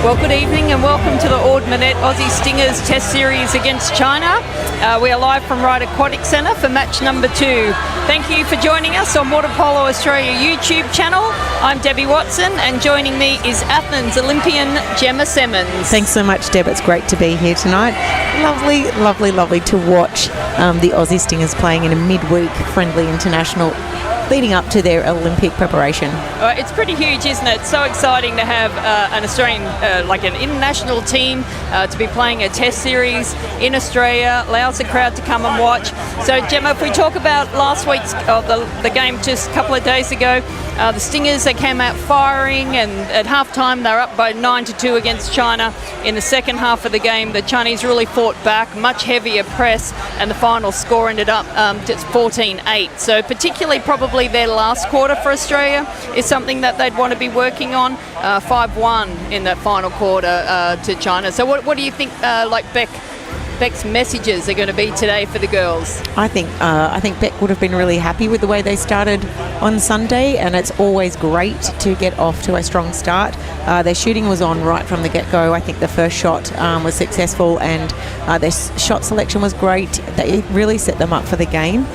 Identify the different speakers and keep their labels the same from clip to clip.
Speaker 1: Well, good evening and welcome to the Ord Minette Aussie Stingers Test Series against China. We are live from Ryde Aquatic Centre for match number 2. Thank you for joining us on Water Polo Australia YouTube channel. I'm Debbie Watson and joining me is Athens Olympian Gemma Simmons.
Speaker 2: Thanks so much, Deb. It's great to be here tonight. Lovely to watch the Aussie Stingers playing in a midweek friendly international leading up to their Olympic preparation.
Speaker 1: It's pretty huge, isn't it? So exciting to have an Australian, like an international team to be playing a test series in Australia, allows the crowd to come and watch. So Gemma, if we talk about last week's, the game just a couple of days ago, the Stingers, they came out firing, and at halftime they were up by 9-2 against China. In the second half of the game, the Chinese really fought back, much heavier press, and the final score ended up just 14-8. So particularly probably their last quarter for Australia is something that they'd want to be working on. 5-1 in that final quarter to China. So what do you think, Beck's messages are going to be today for the girls?
Speaker 2: I think Beck would have been really happy with the way they started on Sunday, and it's always great to get off to a strong start. Their shooting was on right from the get-go. I think the first shot was successful, and their shot selection was great. It really set them up for the game.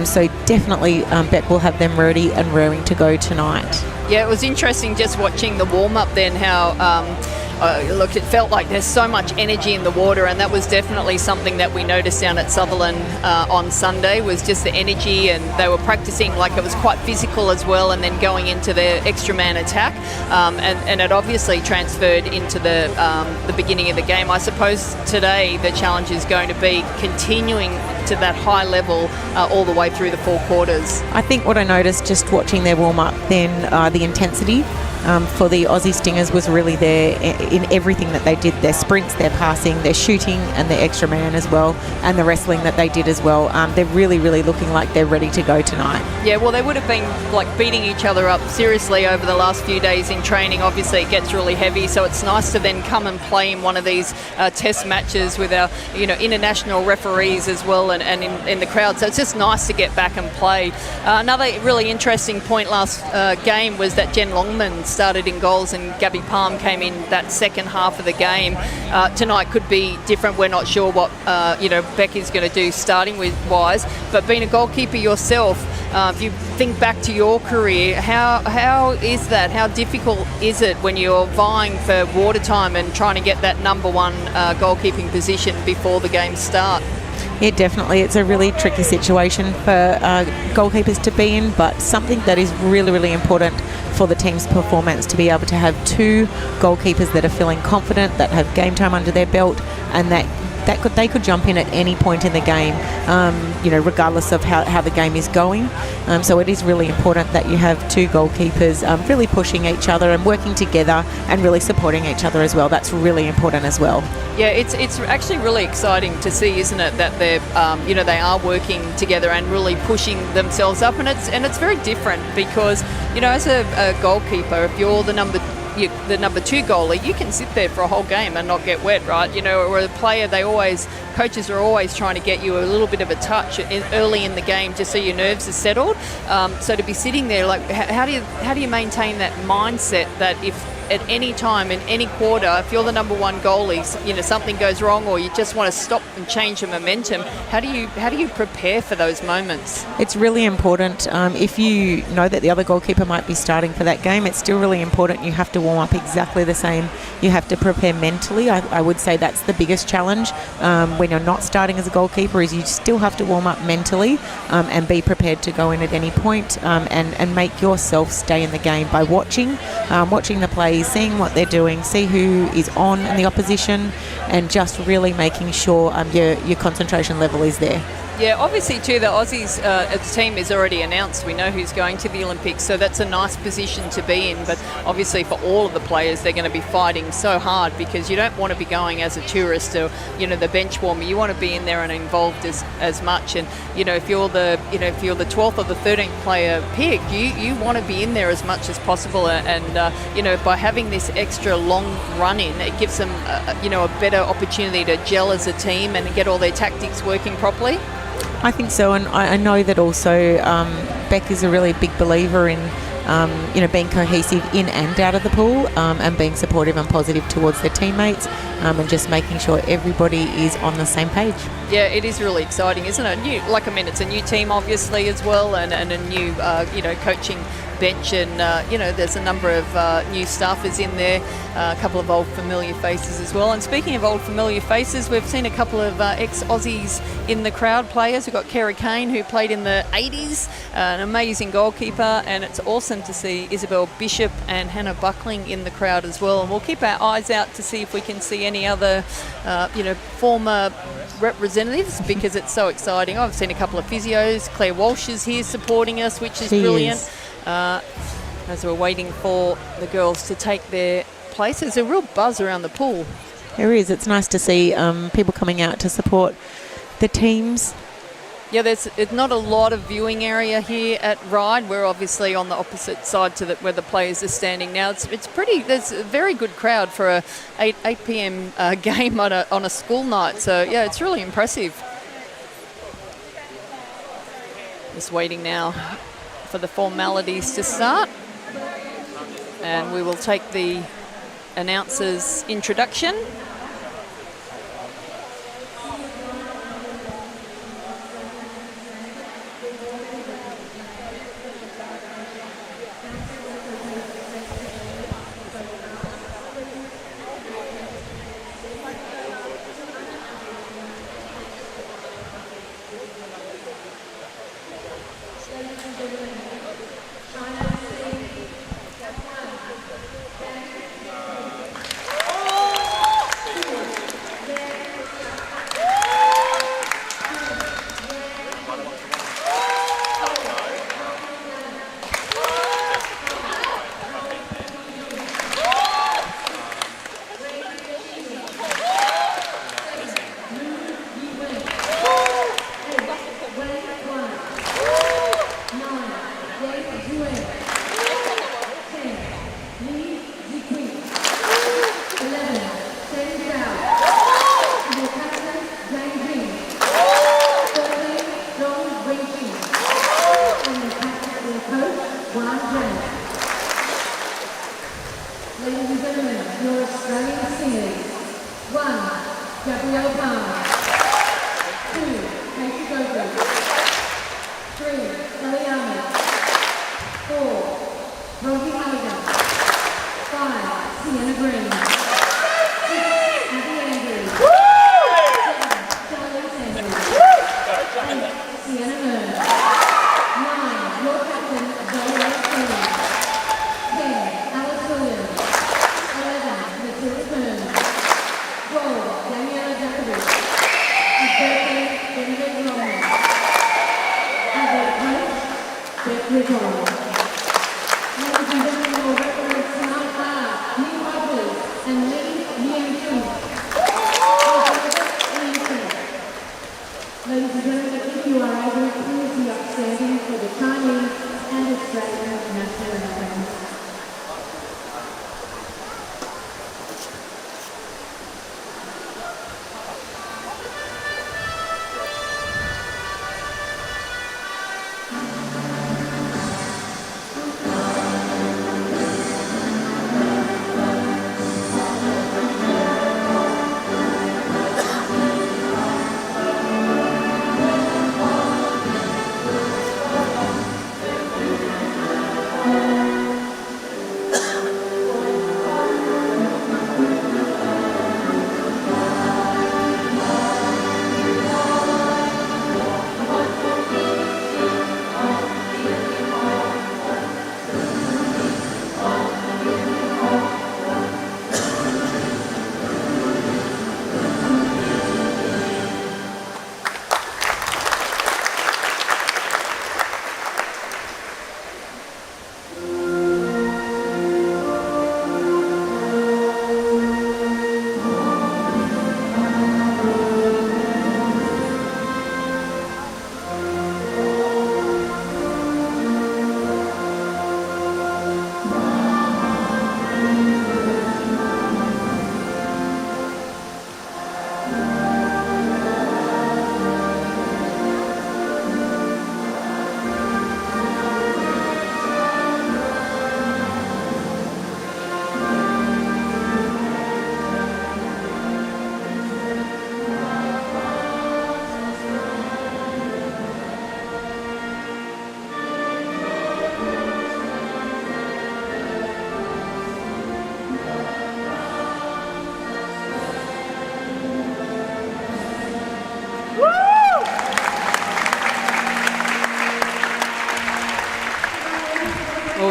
Speaker 2: So definitely Beck will have them ready and raring to go tonight.
Speaker 1: Yeah, it was interesting just watching the warm-up then, how look, it felt like there's so much energy in the water, and that was definitely something that we noticed down at Sutherland on Sunday, was just the energy, and they were practicing like it was quite physical as well, and then going into the extra man attack, and it obviously transferred into the beginning of the game. I suppose today the challenge is going to be continuing to that high level all the way through the 4 quarters.
Speaker 2: I think what I noticed just watching their warm-up then, the intensity for the Aussie Stingers was really there in everything that they did. Their sprints, their passing, their shooting, and their extra man as well, and the wrestling that they did as well. They're really looking like they're ready to go tonight.
Speaker 1: Yeah, well, they would have been like beating each other up seriously over the last few days in training. Obviously it gets really heavy, so it's nice to then come and play in one of these test matches with our international referees as well, and in the crowd. So it's just nice to get back and play. Another really interesting point last game was that Jen Longman started in goals and Gabby Palm came in that second half of the game. Tonight could be different. We're not sure what Becky's going to do starting with wise, but being a goalkeeper yourself, if you think back to your career, how is that? How difficult is it when you're vying for water time and trying to get that number 1 goalkeeping position before the games start?
Speaker 2: Yeah, definitely. It's a really tricky situation for goalkeepers to be in, but something that is really important for the team's performance, to be able to have 2 goalkeepers that are feeling confident, that have game time under their belt, and they could jump in at any point in the game, regardless of how the game is going. So it is really important that you have 2 goalkeepers really pushing each other and working together and really supporting each other as well. That's really important as well.
Speaker 1: Yeah, it's actually really exciting to see, isn't it, that they're they are working together and really pushing themselves up, and it's very different because as a goalkeeper, if you're the number 2 goalie, you can sit there for a whole game and not get wet, right? Or a player, coaches are always trying to get you a little bit of a touch early in the game just so your nerves are settled. So to be sitting there, like, how do you maintain that mindset that if at any time in any quarter, if you're the number 1 goalie, something goes wrong or you just want to stop and change the momentum, how do you prepare for those moments?
Speaker 2: It's really important. If you know that the other goalkeeper might be starting for that game, it's still really important. You have to warm up exactly the same. You have to prepare mentally. I would say that's the biggest challenge when you're not starting as a goalkeeper, is you still have to warm up mentally and be prepared to go in at any point, and make yourself stay in the game by watching the plays, seeing what they're doing, see who is on in the opposition, and just really making sure your concentration level is there.
Speaker 1: Yeah, obviously too, the Aussies team is already announced. We know who's going to the Olympics, so that's a nice position to be in. But obviously for all of the players, they're going to be fighting so hard, because you don't want to be going as a tourist or the bench warmer. You want to be in there and involved as much. And if you're the 12th or the 13th player picked, you want to be in there as much as possible. And by having this extra long run in, it gives them a better opportunity to gel as a team and get all their tactics working properly.
Speaker 2: I think so, and I know that also Beck is a really big believer in being cohesive in and out of the pool, and being supportive and positive towards their teammates, and just making sure everybody is on the same page.
Speaker 1: Yeah, it is really exciting, isn't it? It's a new team obviously as well, and a new coaching bench, and there's a number of new staffers in there, a couple of old familiar faces as well. And speaking of old familiar faces, we've seen a couple of ex-Aussies in the crowd, players. We've got Kerry Kane, who played in the 80s, an amazing goalkeeper, and it's awesome to see Isabel Bishop and Hannah Buckling in the crowd as well. And we'll keep our eyes out to see if we can see any other former representatives, because it's so exciting. I've seen a couple of physios. Claire Walsh is here supporting us, which is brilliant. As we're waiting for the girls to take their place. There's a real buzz around the pool.
Speaker 2: There is. It's nice to see people coming out to support the teams.
Speaker 1: Yeah, there's not a lot of viewing area here at Ryde. We're obviously on the opposite side to where the players are standing now. It's pretty. There's a very good crowd for a 8 p.m. Game on a school night. So yeah, it's really impressive. Just waiting now for the formalities to start, and we will take the announcer's introduction.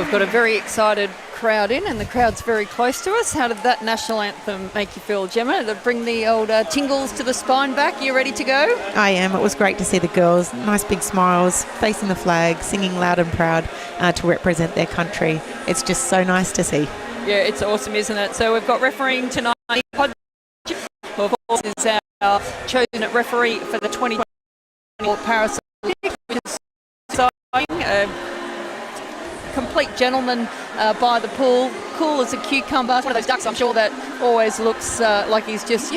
Speaker 1: we've got a very excited crowd in, and the crowd's very close to us. How did that national anthem make you feel, Gemma? Did it bring the old tingles to the spine back? You ready to go?
Speaker 2: I am. It was great to see the girls, nice big smiles, facing the flag, singing loud and proud to represent their country. It's just so nice to see.
Speaker 1: Yeah, it's awesome, isn't it? So we've got refereeing tonight, who of course is our chosen referee for the 2020 Paris Olympics, which is exciting. Complete gentleman by the pool, cool as a cucumber. One of those ducks, I'm sure, that always looks like he's just,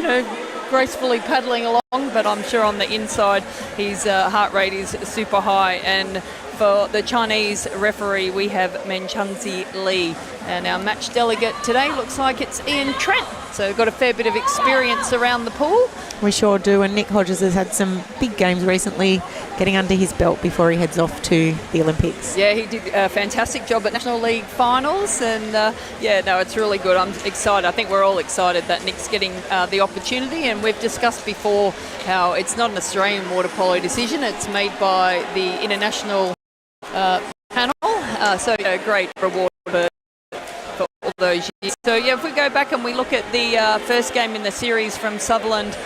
Speaker 1: gracefully paddling along, but I'm sure on the inside his heart rate is super high. And for the Chinese referee, we have Menchunzi Li. And our match delegate today looks like it's Ian Trent. So we've got a fair bit of experience around the pool.
Speaker 2: We sure do. And Nick Hodges has had some big games recently, getting under his belt before he heads off to the Olympics.
Speaker 1: Yeah, he did a fantastic job at National League finals. And it's really good. I'm excited. I think we're all excited that Nick's getting the opportunity. And we've discussed before how it's not an Australian water polo decision. It's made by the international panel. So great reward for all those years. So if we go back and we look at the first game in the series from Sutherland,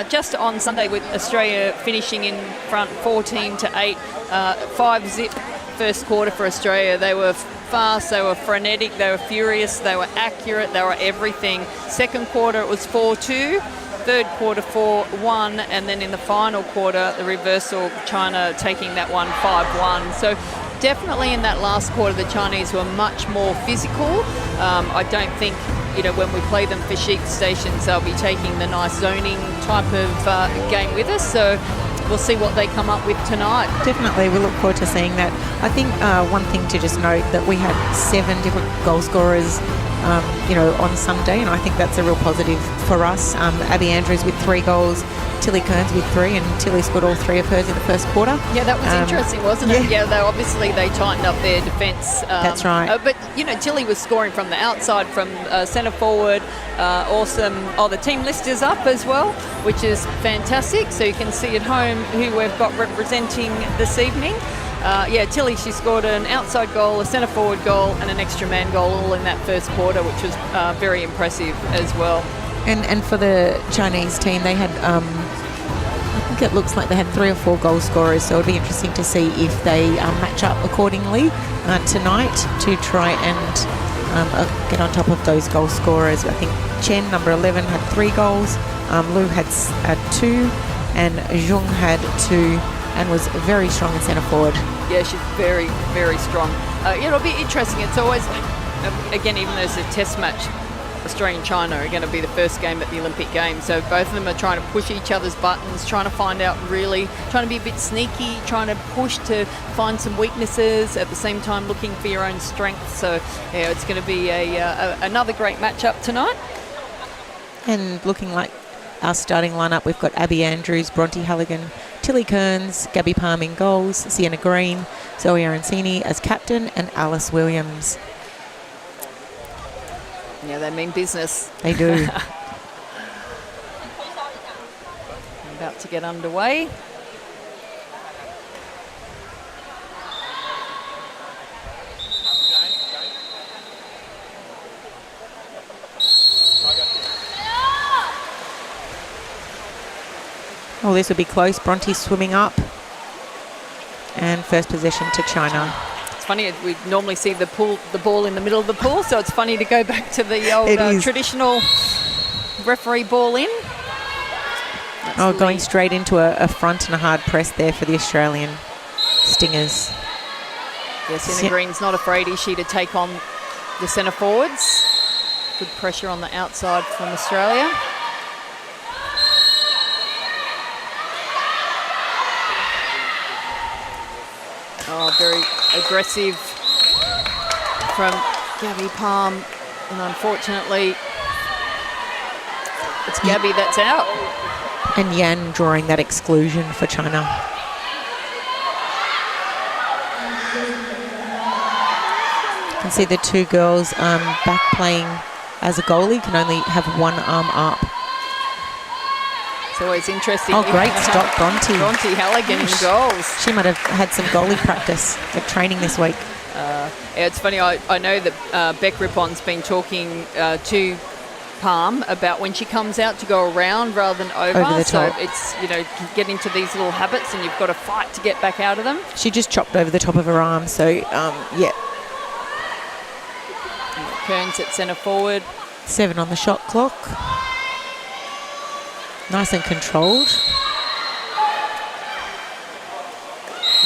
Speaker 1: just on Sunday, with Australia finishing in front 14-8, 5-zip first quarter for Australia. They were fast, they were frenetic, they were furious, they were accurate, they were everything. Second quarter it was 4-2. Third quarter 4-1, and then in the final quarter the reversal, China taking that one 5-1. So definitely in that last quarter the Chinese were much more physical. I don't think when we play them for sheep stations they'll be taking the nice zoning type of game with us. So we'll see what they come up with tonight.
Speaker 2: Definitely, we look forward to seeing that. I think one thing to just note that we had 7 different goal scorers on Sunday, and I think that's a real positive for us. Abby Andrews with 3 goals, Tilly Kearns with 3, and Tilly scored all 3 of hers in the first quarter.
Speaker 1: Yeah, that was interesting, wasn't it? Yeah, they tightened up their defence.
Speaker 2: That's right.
Speaker 1: But, Tilly was scoring from the outside, from centre forward. Awesome. The team list is up as well, which is fantastic. So you can see at home who we've got representing this evening. Tilly, she scored an outside goal, a centre forward goal and an extra man goal all in that first quarter, which was very impressive as well.
Speaker 2: And for the Chinese team, they had, I think it looks like they had 3 or 4 goal scorers, so it'll be interesting to see if they match up accordingly tonight to try and get on top of those goal scorers. I think Chen, number 11, had 3 goals, Lu had 2, and Zhong had 2. And was very strong in centre forward. Yeah, she's very, very strong. It'll be interesting. It's always, again, even though it's a test match, Australia and China are going to be the first game at the Olympic Games. So both of them are trying to push each other's buttons, trying to find out really, trying to be a bit sneaky, trying to push to find some weaknesses, at the same time looking for your own strengths. So, it's going to be another great matchup tonight. And looking like our starting lineup, we've got Abby Andrews, Bronte Halligan, Tilly Kearns, Gabby Palm in goals, Sienna Green, Zoe Arancini as captain, and Alice Williams. Yeah, they mean business. They do. About to get underway. Oh, this will be close. Bronte swimming up. And first possession to China. It's funny, we normally see the ball in the middle of the pool, so it's funny to go back to the old traditional referee ball in. That's going straight into a front and a hard press there for the Australian Stingers. Yes, Sienna Green's not afraid, is she, to take on the centre forwards. Good pressure on the outside from Australia. Very aggressive from Gabby Palm, and unfortunately it's Gabby that's out. And Yan drawing that exclusion for China. You can see the 2 girls back playing as a goalie, can only have one arm up. It's always interesting. Oh, great stop, Bronte. Bronte Halligan in goals. She might have had some goalie practice at training this week.
Speaker 1: It's funny, I know that Beck Rippon's been talking to Palm about when she comes out to go around rather than over
Speaker 2: the
Speaker 1: so
Speaker 2: top.
Speaker 1: it's, get into these little habits and you've got to fight to get back out of them.
Speaker 2: She just chopped over the top of her arm, so yeah.
Speaker 1: Kearns at centre forward.
Speaker 2: 7 on the shot clock. Nice and controlled.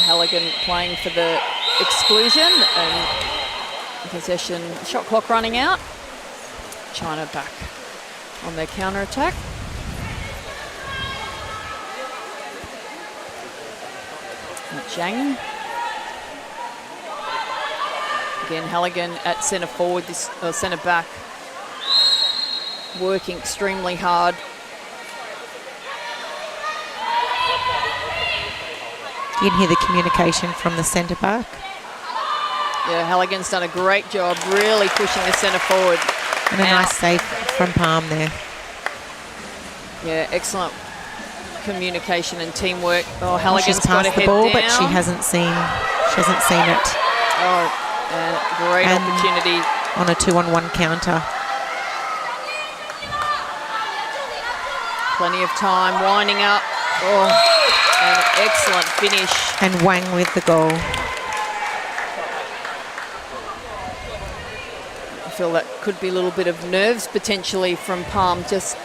Speaker 1: Halligan playing for the exclusion and possession, shot clock running out. China back on their counter-attack. Zhang. Again, Halligan at centre forward, centre back, working extremely hard.
Speaker 2: You can hear the communication from the centre back.
Speaker 1: Yeah, Halligan's done a great job really pushing the centre forward.
Speaker 2: And a nice save from Palm there.
Speaker 1: Yeah, excellent communication and teamwork. Oh,
Speaker 2: She's
Speaker 1: Halligan's got a
Speaker 2: passed the
Speaker 1: head
Speaker 2: ball,
Speaker 1: down.
Speaker 2: but she hasn't seen it.
Speaker 1: Oh, and great
Speaker 2: And
Speaker 1: opportunity.
Speaker 2: on a 2-on-1 counter.
Speaker 1: Plenty of time, winding up. Oh, an excellent finish.
Speaker 2: And Wang with the goal.
Speaker 1: I feel that could be a little bit of nerves potentially from Palm. Just,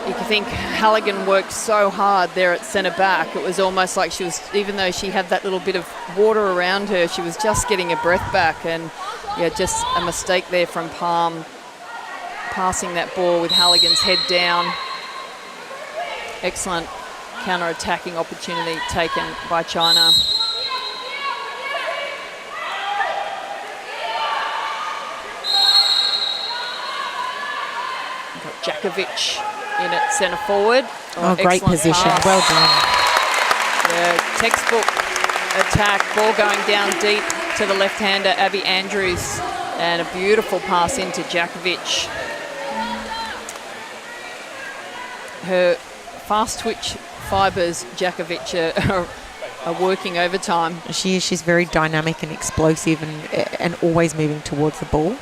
Speaker 1: you can think Halligan worked so hard there at centre back. It was almost like she was, even though she had that little bit of water around her, she was just getting her breath back. And yeah, just a mistake there from Palm, passing that ball with Halligan's head down. Excellent counter-attacking opportunity taken by China. Djakovic in at centre forward.
Speaker 2: Oh, great position.
Speaker 1: Pass.
Speaker 2: Well done.
Speaker 1: Yeah, textbook attack. Ball going down deep to the left-hander, Abby Andrews. And a beautiful pass into Djakovic. Her fast twitch fibres, Djakovic, are working overtime.
Speaker 2: She's very dynamic and explosive and always moving towards the ball.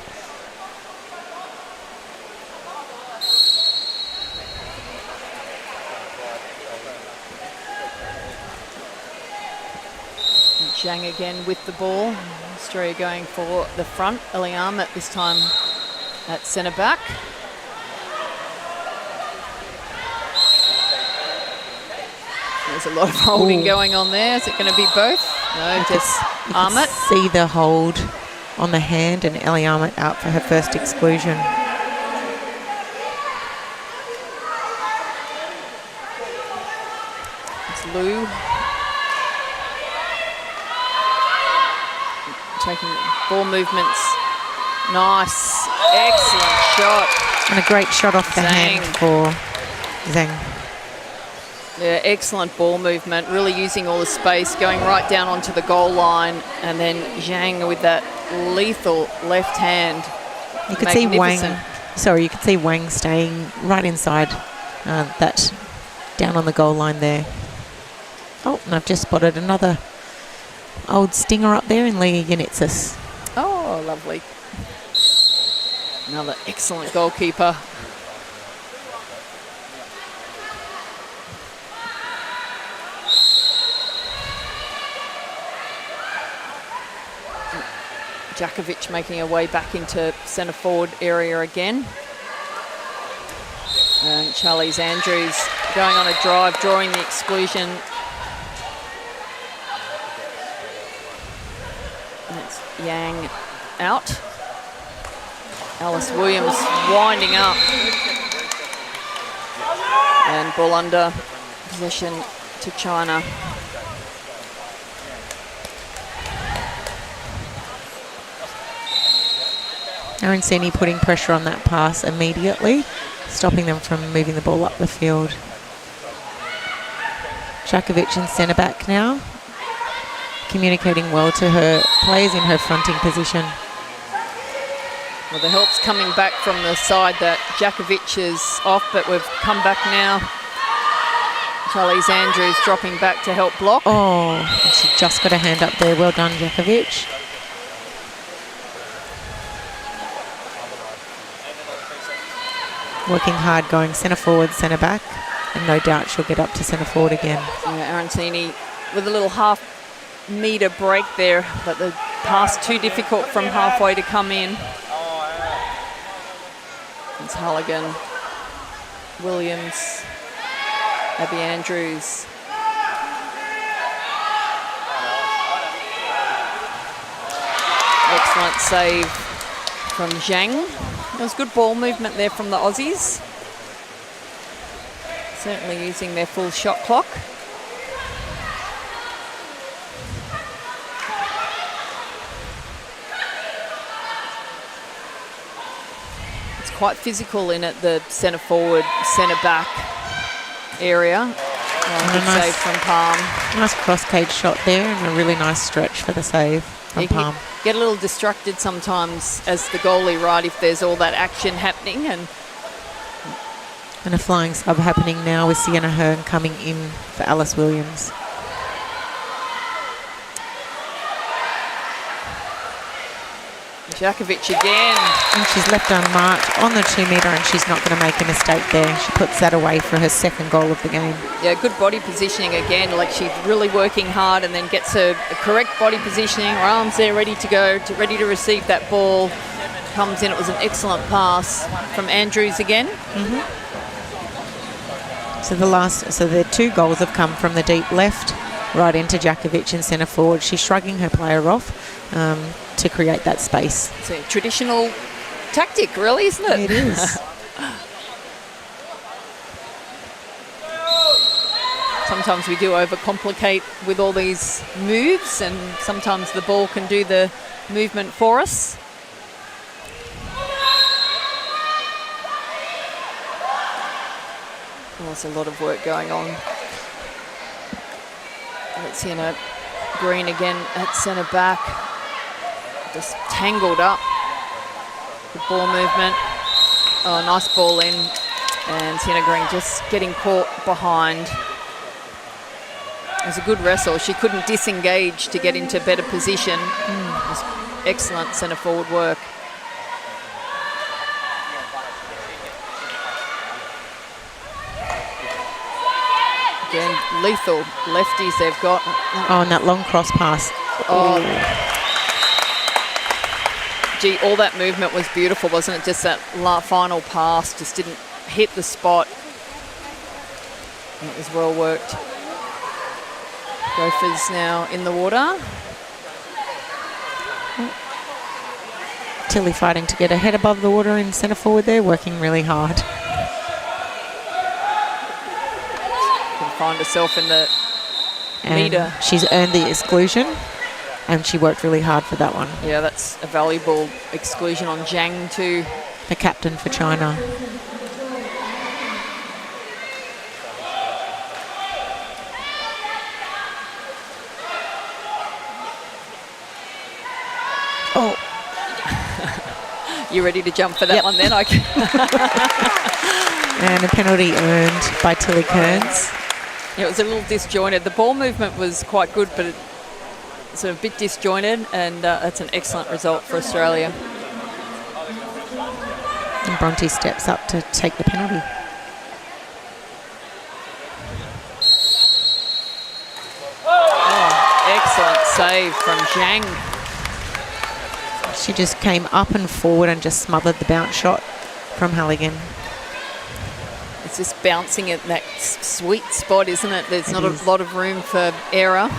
Speaker 1: Zhang again with the ball. Australia going for the front. Eliam at this time at centre back. There's a lot of holding going on there. Is it going to be both? No, just Ahmet.
Speaker 2: See the hold on the hand, and Ellie Ahmet out for her first exclusion.
Speaker 1: It's Lou. Taking ball movements. Nice. Excellent shot.
Speaker 2: And a great shot off the hand for Zhang.
Speaker 1: Yeah, excellent ball movement. Really using all the space, going right down onto the goal line. And then Zhang with that lethal left hand.
Speaker 2: You could see Wang staying right inside that, down on the goal line there. Oh, and I've just spotted another old stinger up there in Leah Yanitsis.
Speaker 1: Oh, lovely. Another excellent goalkeeper. Djakovic making her way back into centre forward area again. And Charlize Andrews going on a drive, drawing the exclusion. That's Yang out. Alice Williams winding up. And ball under, possession to China.
Speaker 2: Aaron Seni putting pressure on that pass immediately, stopping them from moving the ball up the field. Djakovic in centre back now, communicating well to her players in her fronting position.
Speaker 1: Well, the help's coming back from the side that Djakovic is off, but we've come back now. Charlize Andrews dropping back to help block.
Speaker 2: Oh, and she just got a hand up there. Well done, Djakovic. working hard, going centre forward, centre back, and no doubt she'll get up to centre forward again.
Speaker 1: Yeah, Arancini with a little half-metre break there, but the pass too difficult from halfway to come in. It's Halligan, Williams, Abby Andrews. Excellent save from Zhang. There was good ball movement there from the Aussies. Certainly using their full shot clock. It's quite physical in at the centre forward, centre back area. Good save from Palm.
Speaker 2: Nice cross cage shot there and a really nice stretch for the save from Palm.
Speaker 1: Get a little distracted sometimes as the goalie, right, if there's all that action happening.
Speaker 2: And a flying sub happening now with Sienna Hearn coming in for Alice Williams.
Speaker 1: Jakovic again.
Speaker 2: And she's left unmarked on the 2 metre and she's not going to make a mistake there. She puts that away for her second goal of the game.
Speaker 1: Yeah, good body positioning again. Like she's really working hard and then gets her correct body positioning. Her arms there ready to go, ready to receive that ball. Comes in. It was an excellent pass from Andrews again.
Speaker 2: So their 2 goals have come from the deep left, right into Jakovic in centre forward. She's shrugging her player off to create that space.
Speaker 1: It's a traditional tactic, really, isn't it?
Speaker 2: It is.
Speaker 1: Sometimes we do overcomplicate with all these moves, and sometimes the ball can do the movement for us. There's a lot of work going on. Let's see, Green again at centre back. Just tangled up. Good ball movement. Oh, nice ball in. And Sienna Green just getting caught behind. It was a good wrestle. She couldn't disengage to get into better position. It was excellent centre forward work. Again, lethal lefties they've got.
Speaker 2: Oh, and that long cross pass.
Speaker 1: Oh. Gee, all that movement was beautiful, wasn't it? Just that final pass just didn't hit the spot. It was well worked. Gophers now in the water.
Speaker 2: Tilly fighting to get her head above the water in centre forward there, working really hard.
Speaker 1: Can find herself in the metre.
Speaker 2: She's earned the exclusion. And she worked really hard for that one.
Speaker 1: Yeah, that's a valuable exclusion on Zhang too.
Speaker 2: The captain for China. Oh.
Speaker 1: You ready to jump for that one then? Okay.
Speaker 2: And a penalty earned by Tilly Kearns.
Speaker 1: Yeah, it was a little disjointed. The ball movement was quite good, but it's a bit disjointed, and that's an excellent result for Australia.
Speaker 2: And Bronte steps up to take the penalty.
Speaker 1: Oh, excellent save from Zhang.
Speaker 2: She just came up and forward and just smothered the bounce shot from Halligan.
Speaker 1: It's just bouncing at that sweet spot, isn't it? There's not a lot of room for error.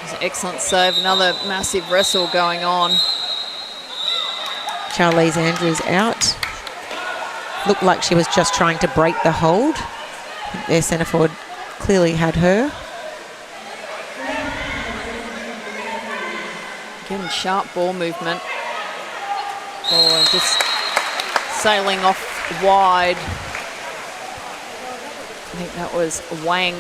Speaker 1: It's an excellent save. Another massive wrestle going on.
Speaker 2: Charlize Andrews out. Looked like she was just trying to break the hold. Their centre forward clearly had her.
Speaker 1: Again, sharp ball movement. Oh, and just sailing off wide. I think that was Wang.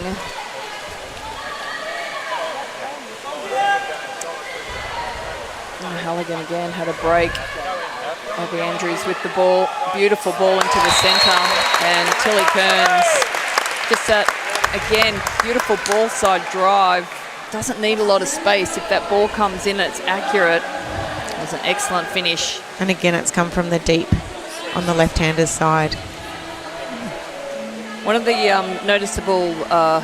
Speaker 1: Halligan again had a break. Abby Andrews with the ball. Beautiful ball into the centre. And Tilly Kearns, just that, again, beautiful ball side drive. Doesn't need a lot of space. If that ball comes in, it's accurate. It was an excellent finish.
Speaker 2: And again, it's come from the deep on the left-hander's side.
Speaker 1: One of the noticeable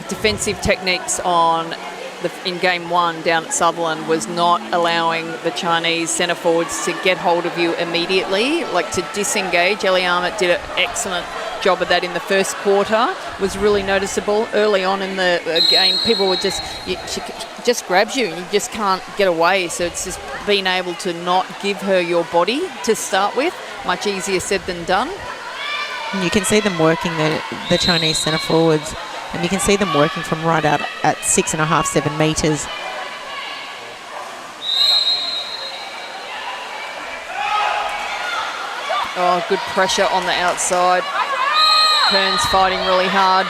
Speaker 1: defensive techniques in game one down at Sutherland was not allowing the Chinese centre forwards to get hold of you immediately, like to disengage. Ellie Armit did an excellent job of that in the first quarter. Was really noticeable early on in the game. People were she just grabs you and you just can't get away. So it's just being able to not give her your body to start with. Much easier said than done.
Speaker 2: And you can see them working the Chinese centre forwards, and you can see them working from right out at 6.5, 7 metres.
Speaker 1: Oh, good pressure on the outside. Kearns fighting really hard.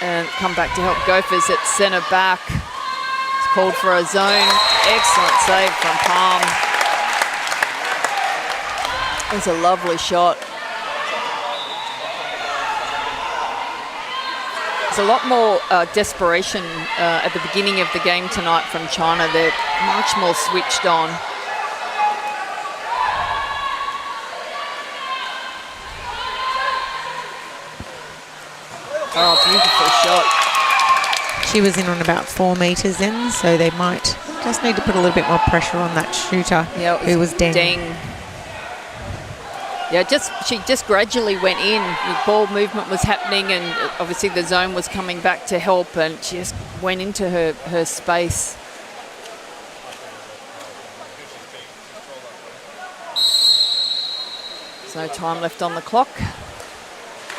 Speaker 1: And come back to help Gophers at centre back. It's called for a zone. Excellent save from Palm. It was a lovely shot. There's a lot more desperation at the beginning of the game tonight from China. They're much more switched on. Oh, beautiful shot.
Speaker 2: She was in on about 4 metres in, so they might just need to put a little bit more pressure on that shooter, who was Deng.
Speaker 1: Yeah, she just gradually went in. The ball movement was happening, and obviously the zone was coming back to help, and she just went into her space. There's no time left on the clock.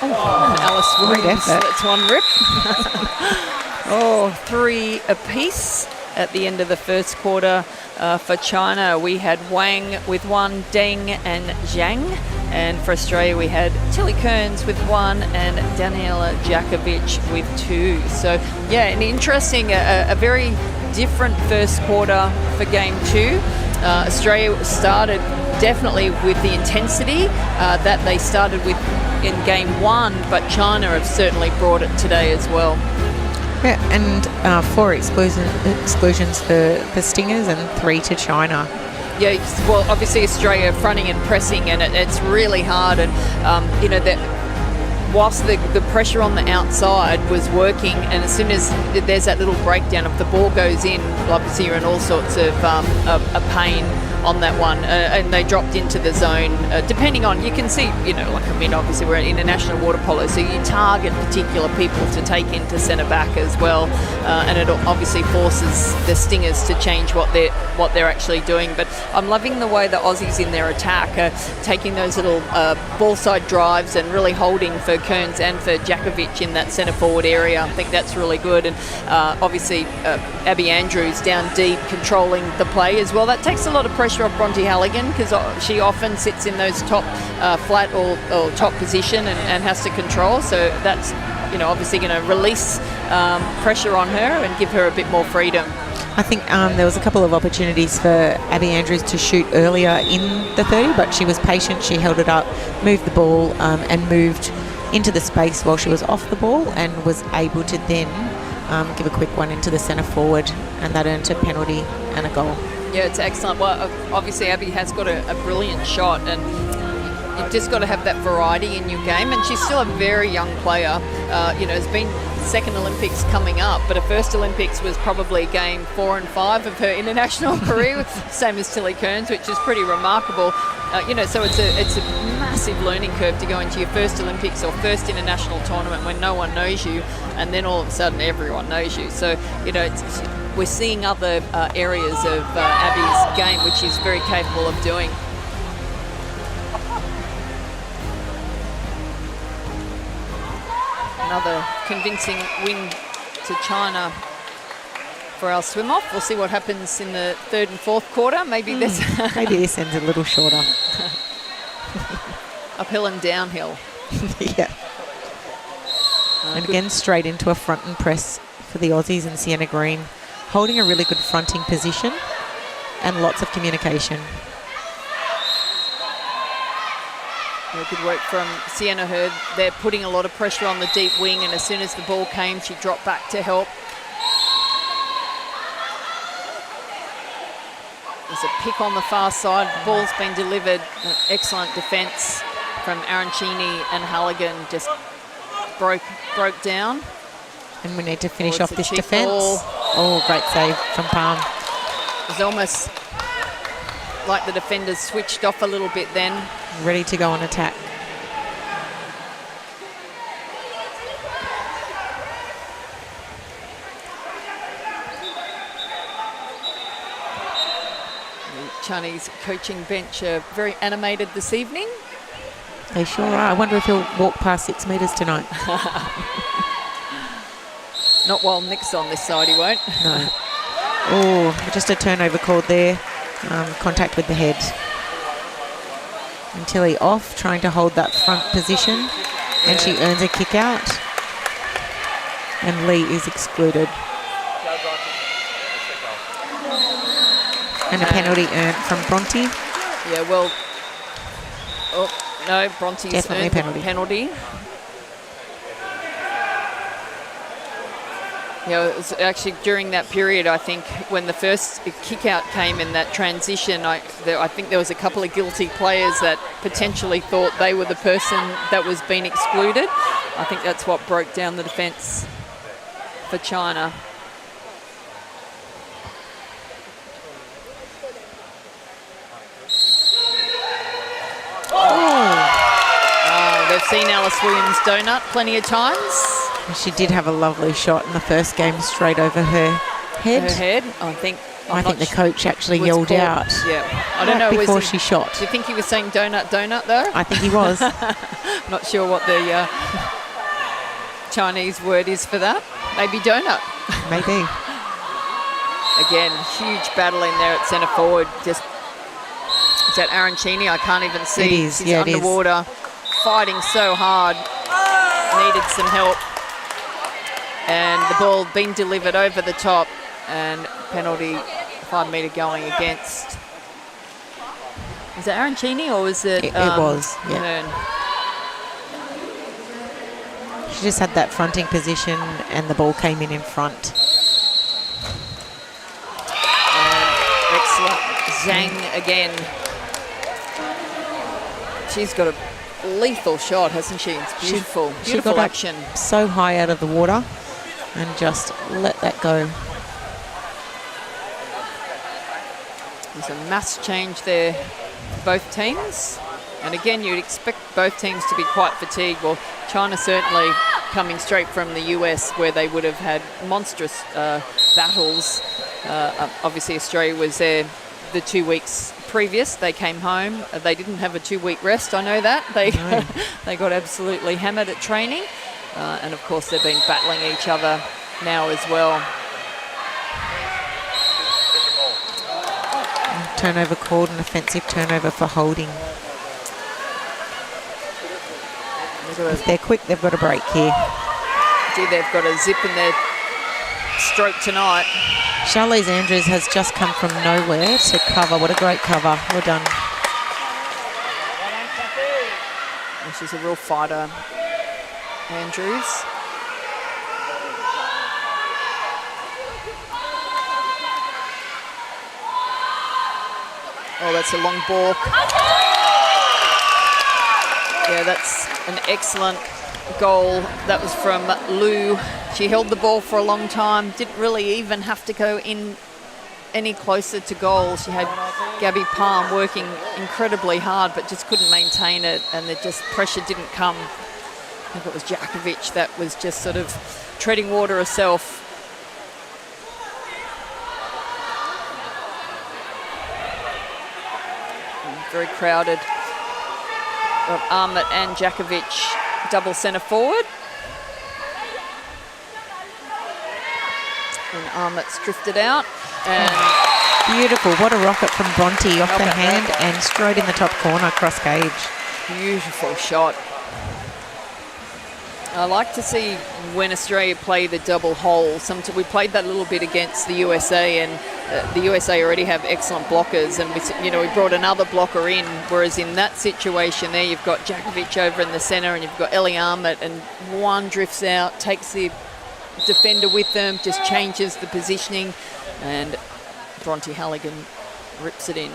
Speaker 1: Oh, Alice Williams lets one rip. 3 apiece at the end of the first quarter for China. We had Wang with 1, Deng and Zhang. And for Australia, we had Tilly Kearns with 1 and Daniela Jakovic with 2. So, yeah, an interesting, a very different first quarter for game 2. Australia started definitely with the intensity that they started with in game 1, but China have certainly brought it today as well.
Speaker 2: Yeah, and 4 exclusions for Stingers and 3 to China.
Speaker 1: Yeah, well, obviously Australia fronting and pressing, and it's really hard. And whilst the pressure on the outside was working, and as soon as there's that little breakdown, if the ball goes in, obviously you're in all sorts of a pain on that one, and they dropped into the zone. Depending on, you can see, obviously we're at international water polo, so you target particular people to take into centre back as well, and it obviously forces the Stingers to change what they're actually doing. But I'm loving the way the Aussies in their attack taking those little ball side drives and really holding for Kearns and for Jakovic in that centre forward area. I think that's really good, and obviously Abby Andrews down deep controlling the play as well. That takes a lot of pressure off Bronte Halligan, because she often sits in those top flat or top position and has to control. So that's obviously going to release pressure on her and give her a bit more freedom.
Speaker 2: I think there was a couple of opportunities for Abby Andrews to shoot earlier in the 30, but she was patient. She held it up, moved the ball, and moved into the space while she was off the ball, and was able to then give a quick one into the centre forward, and that earned a penalty and a goal.
Speaker 1: Yeah, it's excellent. Well, obviously Abby has got a brilliant shot, and you've just got to have that variety in your game. And she's still a very young player. Has been second Olympics coming up, but her first Olympics was probably game 4 and 5 of her international career, same as Tilly Kearns, which is pretty remarkable. So it's a massive learning curve to go into your first Olympics or first international tournament when no one knows you, and then all of a sudden everyone knows you. So we're seeing other areas of Abby's game which she's very capable of doing. Another convincing win to China for our swim-off. We'll see what happens in the 3rd and 4th quarter. Maybe this
Speaker 2: ends a little shorter.
Speaker 1: Uphill and downhill.
Speaker 2: Yeah. And again, straight into a front and press for the Aussies, and Sienna Green holding a really good fronting position and lots of communication.
Speaker 1: Yeah, good work from Sienna Hurd. They're putting a lot of pressure on the deep wing, and as soon as the ball came, she dropped back to help. There's a pick on the far side. The ball's been delivered. Excellent defence from Arancini and Halligan just broke down.
Speaker 2: And we need to finish
Speaker 1: Oh,
Speaker 2: off
Speaker 1: it's a
Speaker 2: this
Speaker 1: cheap
Speaker 2: defence.
Speaker 1: ball.
Speaker 2: Oh, great save from Palm.
Speaker 1: It was almost like the defenders switched off a little bit then.
Speaker 2: Ready to go on attack.
Speaker 1: The Chinese coaching bench are very animated this evening.
Speaker 2: They sure are. I wonder if he'll walk past 6 metres tonight.
Speaker 1: Not while Nick's on this side, he won't.
Speaker 2: No. Oh, just a turnover called there. Contact with the head. And Tilly off, trying to hold that front position. And she earns a kick out. And Lee is excluded. And a penalty earned from Bronte.
Speaker 1: Yeah, well, oh, no, Bronte's
Speaker 2: Definitely
Speaker 1: earned
Speaker 2: penalty.
Speaker 1: the penalty. Yeah, it was actually during that period, I think, when the first kick out came in that transition, I think there was a couple of guilty players that potentially thought they were the person that was being excluded. I think that's what broke down the defence for China. They've seen Alice Williams' donut plenty of times.
Speaker 2: She did have a lovely shot in the first game straight over her head.
Speaker 1: Her head, I think
Speaker 2: the coach actually
Speaker 1: was
Speaker 2: yelled
Speaker 1: called-
Speaker 2: out.
Speaker 1: Yeah, I don't know.
Speaker 2: Before
Speaker 1: Was
Speaker 2: she shot.
Speaker 1: Do you think he was saying donut though?
Speaker 2: I think he was.
Speaker 1: Not sure what the Chinese word is for that. Maybe donut.
Speaker 2: Maybe.
Speaker 1: Again, huge battle in there at centre forward. Just is that Arancini? I can't even see.
Speaker 2: It is.
Speaker 1: She's
Speaker 2: Yeah, it is.
Speaker 1: underwater, fighting so hard. Needed some help. And the ball being delivered over the top, and penalty 5 metre going against. Was it Arancini or was it?
Speaker 2: It was, yeah.
Speaker 1: Hearn?
Speaker 2: She just had that fronting position and the ball came in front.
Speaker 1: Excellent. Zhang again. She's got a lethal shot, hasn't she? It's beautiful.
Speaker 2: She
Speaker 1: Beautiful
Speaker 2: got up
Speaker 1: action.
Speaker 2: so high out of the water and just let that go.
Speaker 1: There's a mass change there for both teams. And again, you'd expect both teams to be quite fatigued. Well, China certainly coming straight from the US where they would have had monstrous battles. Obviously, Australia was there the 2 weeks previous. They came home. They didn't have a 2-week rest, I know that. They got absolutely hammered at training. And of course, they've been battling each other now as well.
Speaker 2: Turnover called, an offensive turnover for holding. If they're quick, they've got a break here.
Speaker 1: Gee, they've got a zip in their stroke tonight.
Speaker 2: Charlize Andrews has just come from nowhere to cover. What a great cover. Well done.
Speaker 1: And she's a real fighter, Andrews. Oh, that's a long balk. Yeah, that's an excellent goal. That was from Lou. She held the ball for a long time, didn't really even have to go in any closer to goal. She had Gabby Palm working incredibly hard, but just couldn't maintain it, and the just pressure didn't come. I think it was Djakovic that was just sort of treading water herself. Very crowded. Got Armit and Djakovic double centre forward. And Armit's drifted out. And
Speaker 2: Beautiful. What a rocket from Bronte off the hand and straight in the top corner, cross cage.
Speaker 1: beautiful shot. I like to see when Australia play the double hole. We played that a little bit against the USA, and the USA already have excellent blockers, and we brought another blocker in. Whereas in that situation, there you've got Djakovic over in the centre, and you've got Ellie Armit, and one drifts out, takes the defender with them, just changes the positioning, and Bronte Halligan rips it in.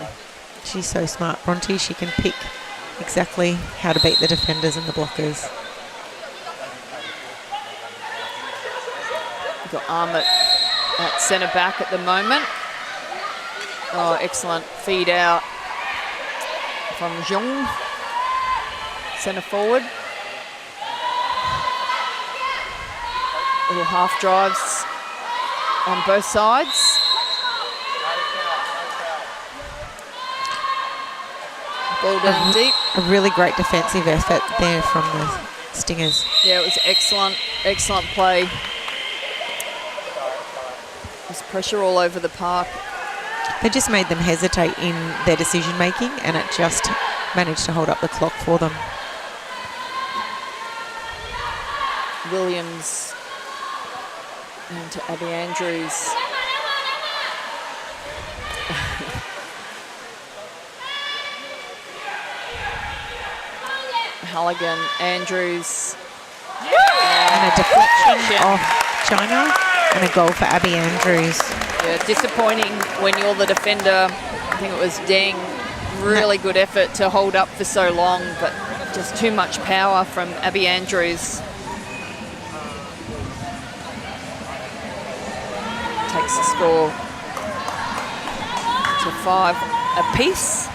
Speaker 2: She's so smart, Bronte. She can pick exactly how to beat the defenders and the blockers.
Speaker 1: We've got Armit at centre back at the moment. Oh, excellent feed out from Zhong, centre forward. Little half drives on both sides. Ball down deep.
Speaker 2: A really great defensive effort there from the Stingers.
Speaker 1: Yeah, it was excellent, excellent play. There's pressure all over the park.
Speaker 2: They just made them hesitate in their decision making, and it just managed to hold up the clock for them.
Speaker 1: Williams into Abby Andrews. Halligan, Andrews.
Speaker 2: And a deflection off China and a goal for Abby Andrews.
Speaker 1: Yeah, disappointing when you're the defender. I think it was Deng. Really good effort to hold up for so long, but just too much power from Abby Andrews. Takes the score to 5 apiece.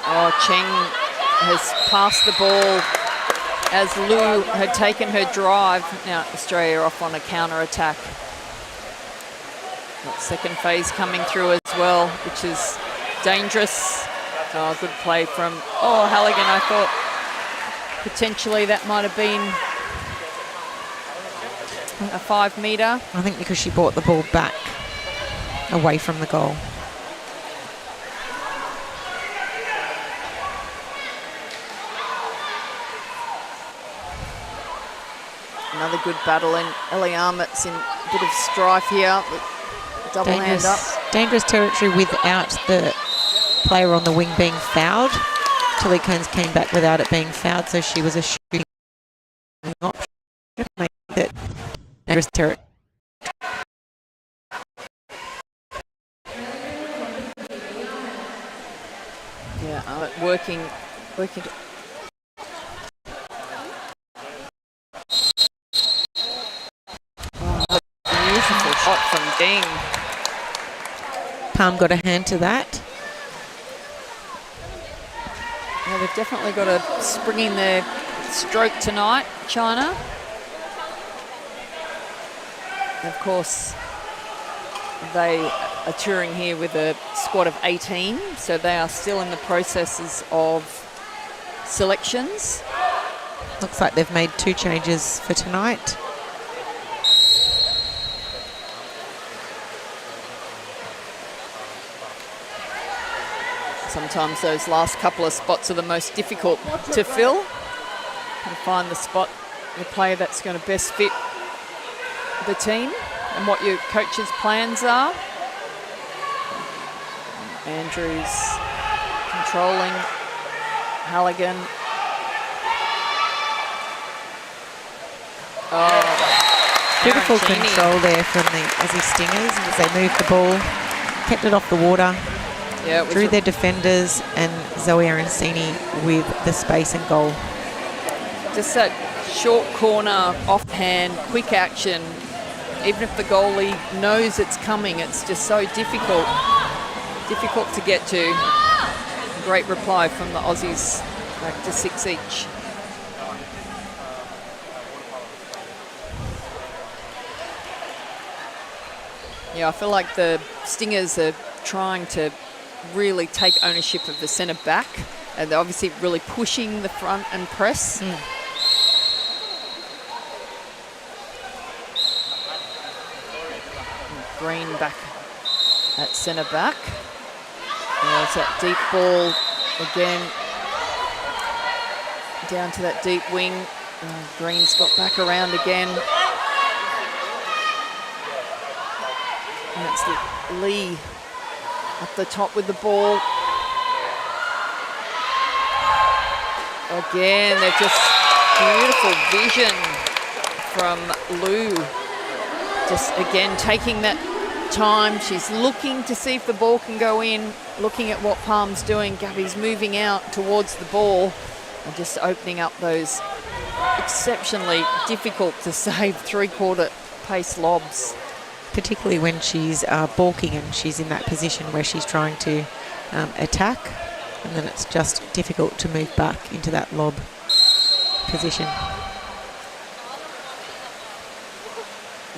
Speaker 1: Oh, Cheng has passed the ball as Liu had taken her drive. Now Australia off on a counter-attack. That second phase coming through as well, which is dangerous. Oh, good play from, Halligan. I thought potentially that might have been a 5 metre.
Speaker 2: I think because she brought the ball back away from the goal.
Speaker 1: Another good battle, and Ellie Armit's in a bit of strife here. Double hand up.
Speaker 2: Dangerous territory without the player on the wing being fouled. Tilly Kearns came back without it being fouled, so she was a shooting option. Make it dangerous territory.
Speaker 1: Yeah, Armit working. Beautiful shot from Deng.
Speaker 2: Palm got a hand to that.
Speaker 1: Yeah, they've definitely got a spring in their stroke tonight, China. And of course, they are touring here with a squad of 18, so they are still in the processes of selections.
Speaker 2: Looks like they've made 2 changes for tonight.
Speaker 1: Sometimes those last couple of spots are the most difficult to fill. You find the spot, the player that's going to best fit the team and what your coach's plans are. Andrews controlling Halligan. Oh,
Speaker 2: Beautiful
Speaker 1: Aaron Cheney.
Speaker 2: control there from the Aussie Stingers as they moved the ball, kept it off the water.
Speaker 1: Yeah, it was
Speaker 2: Drew their defenders, and Zoe Arancini with the space and goal.
Speaker 1: just that short corner, offhand, quick action. Even if the goalie knows it's coming, it's just so difficult to get to. Great reply from the Aussies, back to 6 each. Yeah, I feel like the Stingers are trying to really take ownership of the centre back, and they're obviously really pushing the front and press. Green back at centre back. There's that deep ball again down to that deep wing. Green's got back around again. And it's Lee up the top with the ball. Again, they're just beautiful vision from Lou. Just again taking that time. She's looking to see if the ball can go in, looking at what Palm's doing. Gabby's moving out towards the ball and just opening up those exceptionally difficult to save three-quarter pace lobs.
Speaker 2: Particularly when she's balking and she's in that position where she's trying to attack, and then it's just difficult to move back into that lob position.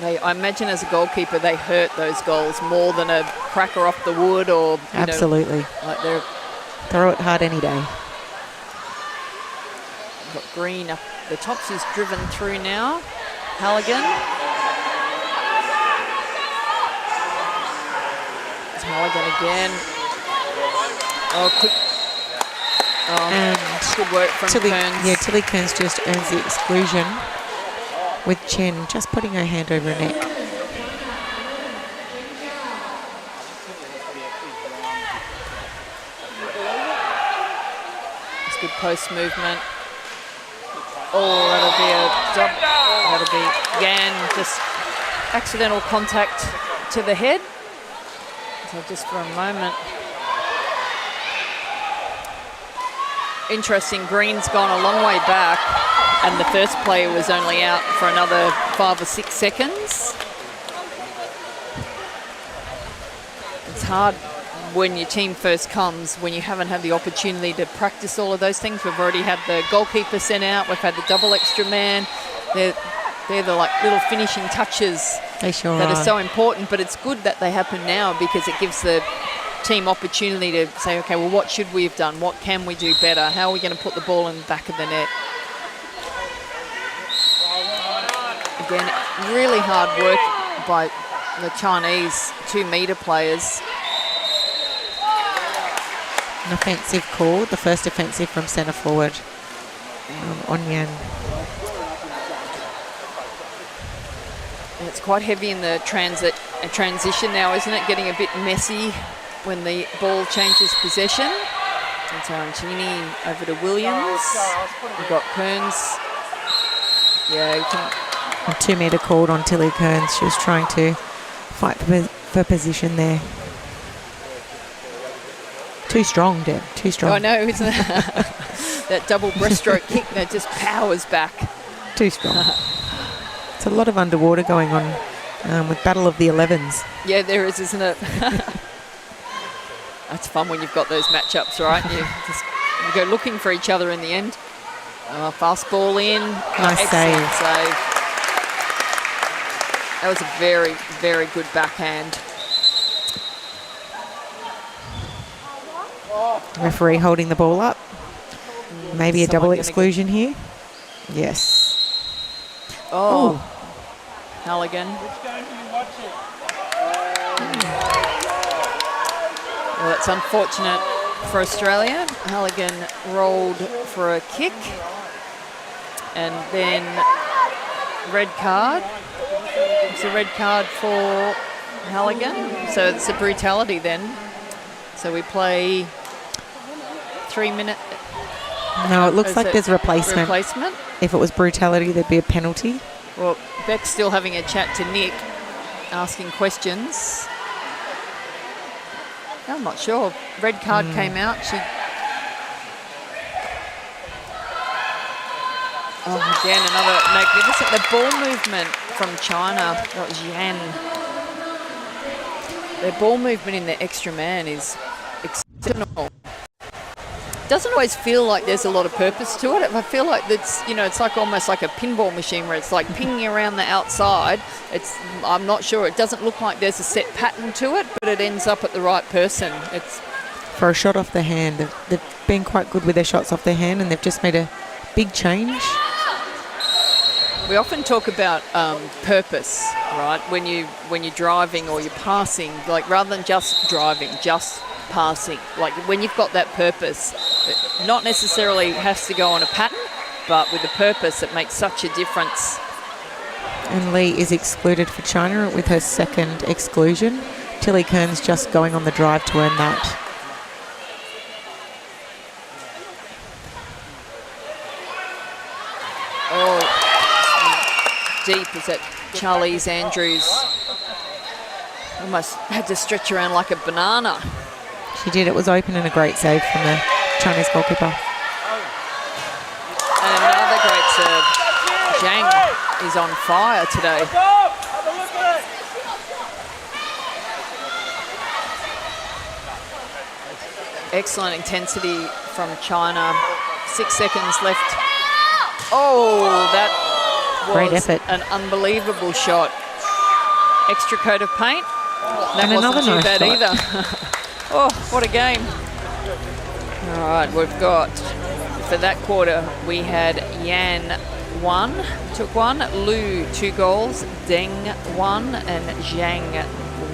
Speaker 1: I imagine as a goalkeeper they hurt those goals more than a cracker off the wood or
Speaker 2: absolutely.
Speaker 1: Like they're
Speaker 2: throw it hard any day.
Speaker 1: Got Green up the top. She's driven through now. Halligan. It's Halligan again. Oh, quick. Oh,
Speaker 2: and
Speaker 1: good work from
Speaker 2: Tilly,
Speaker 1: Kearns.
Speaker 2: yeah, Tilly Kearns just earns the exclusion with Chen just putting her hand over her neck.
Speaker 1: It's good post movement. Oh, that'll be a dub. That'll be Yan, just accidental contact to the head. So just for a moment. Interesting, Green's gone a long way back and the first player was only out for another 5 or 6 seconds. It's hard when your team first comes, when you haven't had the opportunity to practice all of those things. We've already had the goalkeeper sent out, we've had the double extra man. They're the like little finishing touches that are so important, but it's good that they happen now because it gives the team opportunity to say, okay, well, what should we have done? What can we do better? How are we going to put the ball in the back of the net? Again, really hard work by the Chinese 2-metre players.
Speaker 2: An offensive call, the first offensive from centre forward on Yan.
Speaker 1: It's quite heavy in the transition now, isn't it? Getting a bit messy when the ball changes possession. And Arancini over to Williams. We've got Kearns. Yeah, you can.
Speaker 2: A 2-metre called on Tilly Kearns. She was trying to fight for position there. Too strong, Deb. Too strong.
Speaker 1: I know, isn't it? That double breaststroke kick that just powers back.
Speaker 2: Too strong. It's a lot of underwater going on with Battle of the 11s.
Speaker 1: Yeah, there is, isn't it? That's fun when you've got those matchups, right? You go looking for each other in the end. Fast ball in.
Speaker 2: Nice
Speaker 1: Excellent
Speaker 2: save.
Speaker 1: That was a very, very good backhand.
Speaker 2: Referee holding the ball up. Maybe a double exclusion here. Yes.
Speaker 1: Oh. Halligan. Well, that's unfortunate for Australia. Halligan rolled for a kick. And then red card. It's a red card for Halligan. So it's a brutality then. So we play 3 minutes.
Speaker 2: No, it looks like there's a replacement.
Speaker 1: Replacement?
Speaker 2: If it was brutality, there'd be a penalty.
Speaker 1: Well, Beck's still having a chat to Nick, asking questions. I'm not sure. Red card came out. Oh, again, another magnificent. The ball movement from China. That was Yan. Their ball movement in the extra man is exceptional. Doesn't always feel like there's a lot of purpose to it. I feel like it's like almost like a pinball machine where it's like pinging around the outside. I'm not sure. It doesn't look like there's a set pattern to it, but it ends up at the right person. It's
Speaker 2: for a shot off the hand. They've been quite good with their shots off their hand, and they've just made a big change.
Speaker 1: We often talk about purpose, right? When you're driving or you're passing, like rather than just driving, just passing. Like when you've got that purpose, it not necessarily has to go on a pattern, but with a purpose, it makes such a difference.
Speaker 2: And Lee is excluded for China with her second exclusion. Tilly Kearns just going on the drive to earn that.
Speaker 1: deep is that Charlize Andrews almost had to stretch around like a banana.
Speaker 2: She did. It was open and a great save from the Chinese goalkeeper.
Speaker 1: And another great serve. Zhang is on fire today. Excellent intensity from China. 6 seconds left. Oh, that was
Speaker 2: great effort.
Speaker 1: An unbelievable shot. Extra coat of paint. That
Speaker 2: and
Speaker 1: wasn't too
Speaker 2: nice
Speaker 1: bad
Speaker 2: shot.
Speaker 1: either. Oh, what a game. All right, we've got, for that quarter, we had Yan 1, took 1, Lu 2 goals, Deng 1, and Zhang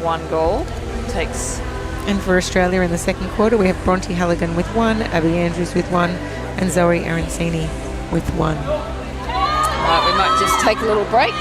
Speaker 1: 1 goal. Takes.
Speaker 2: And for Australia in the second quarter, we have Bronte Halligan with 1, Abby Andrews with 1, and Zoe Arancini with 1.
Speaker 1: All right, we might just take a little break.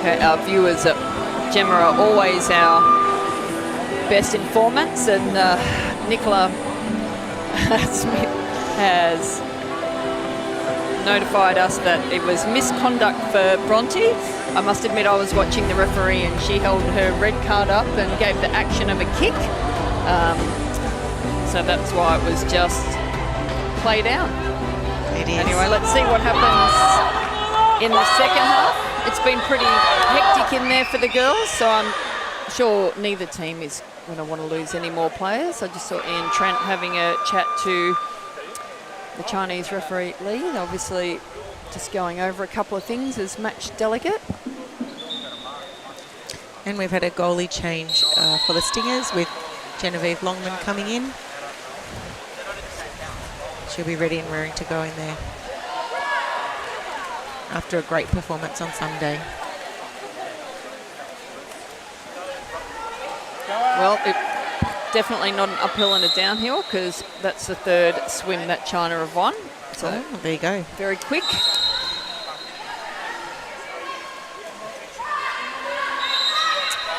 Speaker 1: Okay, our viewers at Gemma are always our best informants, and Nicola Smith has notified us that it was misconduct for Bronte. I must admit I was watching the referee and she held her red card up and gave the action of a kick. So that's why it was just played out.
Speaker 2: It is.
Speaker 1: Anyway, let's see what happens in the second half. It's been pretty hectic in there for the girls, so I'm sure neither team is going to want to lose any more players. I just saw Ian Trent having a chat to the Chinese referee Lee, obviously just going over a couple of things as match delegate.
Speaker 2: And we've had a goalie change for the Stingers with Genevieve Longman coming in. She'll be ready and raring to go in there after a great performance on Sunday.
Speaker 1: Well, definitely not an uphill and a downhill, because that's the third swim that China have won. So
Speaker 2: there you go.
Speaker 1: Very quick.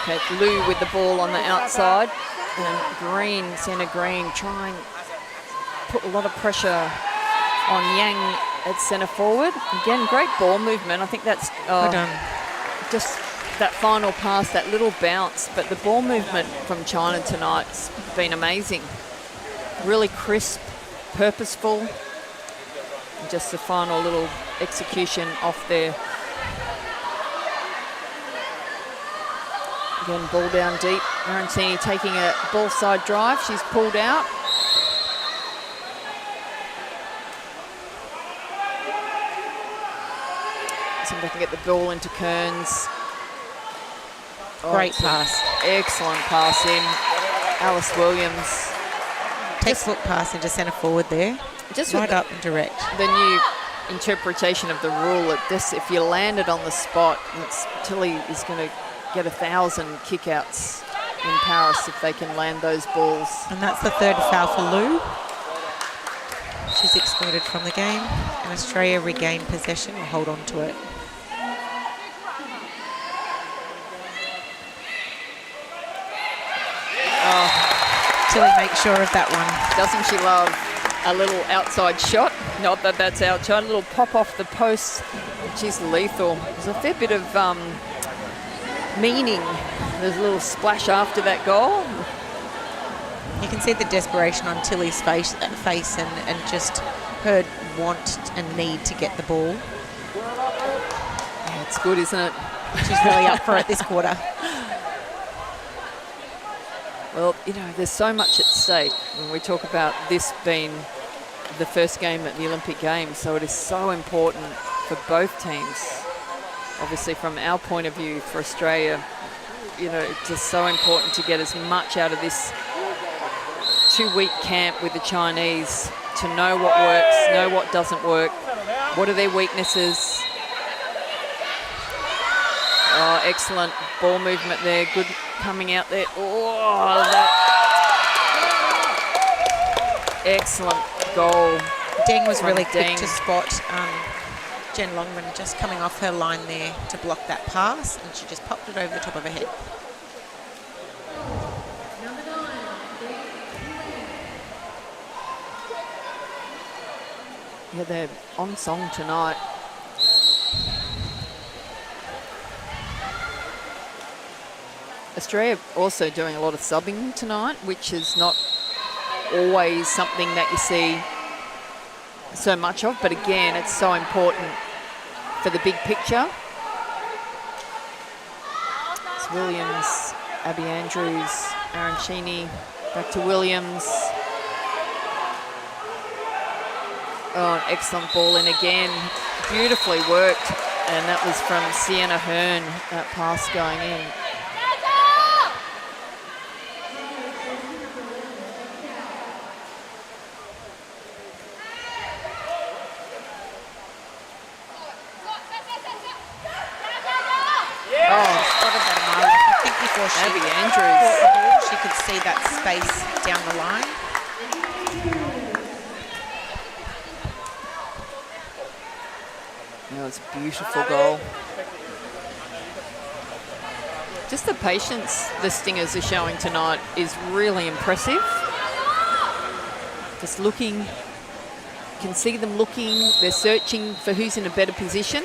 Speaker 1: Okay, Lou with the ball on the outside, and Green, Senna Green, trying put a lot of pressure on Yang at centre forward. Again, great ball movement. I think that's
Speaker 2: Well done.
Speaker 1: just that final pass, that little bounce. But the ball movement from China tonight's been amazing. Really crisp, purposeful. And just the final little execution off there. Again, ball down deep. Arancini taking a ball side drive. She's pulled out. See if they can get the ball into Kearns.
Speaker 2: Great pass.
Speaker 1: Excellent pass in. Alice Williams.
Speaker 2: Textbook pass into centre forward there.
Speaker 1: Just
Speaker 2: right up and direct.
Speaker 1: The new interpretation of the rule that this, if you land it on the spot, Tilly is going to get 1,000 kickouts in Paris if they can land those balls.
Speaker 2: And that's the third foul for Lou. She's excluded from the game. And Australia regain possession or hold on to it. Tilly makes sure of that one.
Speaker 1: Doesn't she love a little outside shot? Not that that's outside. A little pop off the post. She's lethal. There's a fair bit of meaning. There's a little splash after that goal.
Speaker 2: You can see the desperation on Tilly's face and just her want and need to get the ball.
Speaker 1: Yeah, it's good, isn't it?
Speaker 2: She's really up for it this quarter.
Speaker 1: Well, you know, there's so much at stake when we talk about this being the first game at the Olympic Games, so it is so important for both teams. Obviously, from our point of view, for Australia, you know, it's just so important to get as much out of this 2-week camp with the Chinese, to know what works, know what doesn't work, what are their weaknesses. Oh, excellent ball movement there, good coming out there. Oh, that excellent goal.
Speaker 2: Deng was really quick to spot Jen Longman just coming off her line there to block that pass, and she just popped it over the top of her head.
Speaker 1: Yeah, they're on song tonight. Australia also doing a lot of subbing tonight, which is not always something that you see so much of, but again, it's so important for the big picture. It's Williams, Abby Andrews, Arancini, back to Williams. Oh, an excellent ball in again, beautifully worked, and that was from Sienna Hearn, that pass going in.
Speaker 2: Abby Andrews. She could see that space down the line.
Speaker 1: That was a beautiful goal. Just the patience the Stingers are showing tonight is really impressive. Just looking, you can see them looking, they're searching for who's in a better position.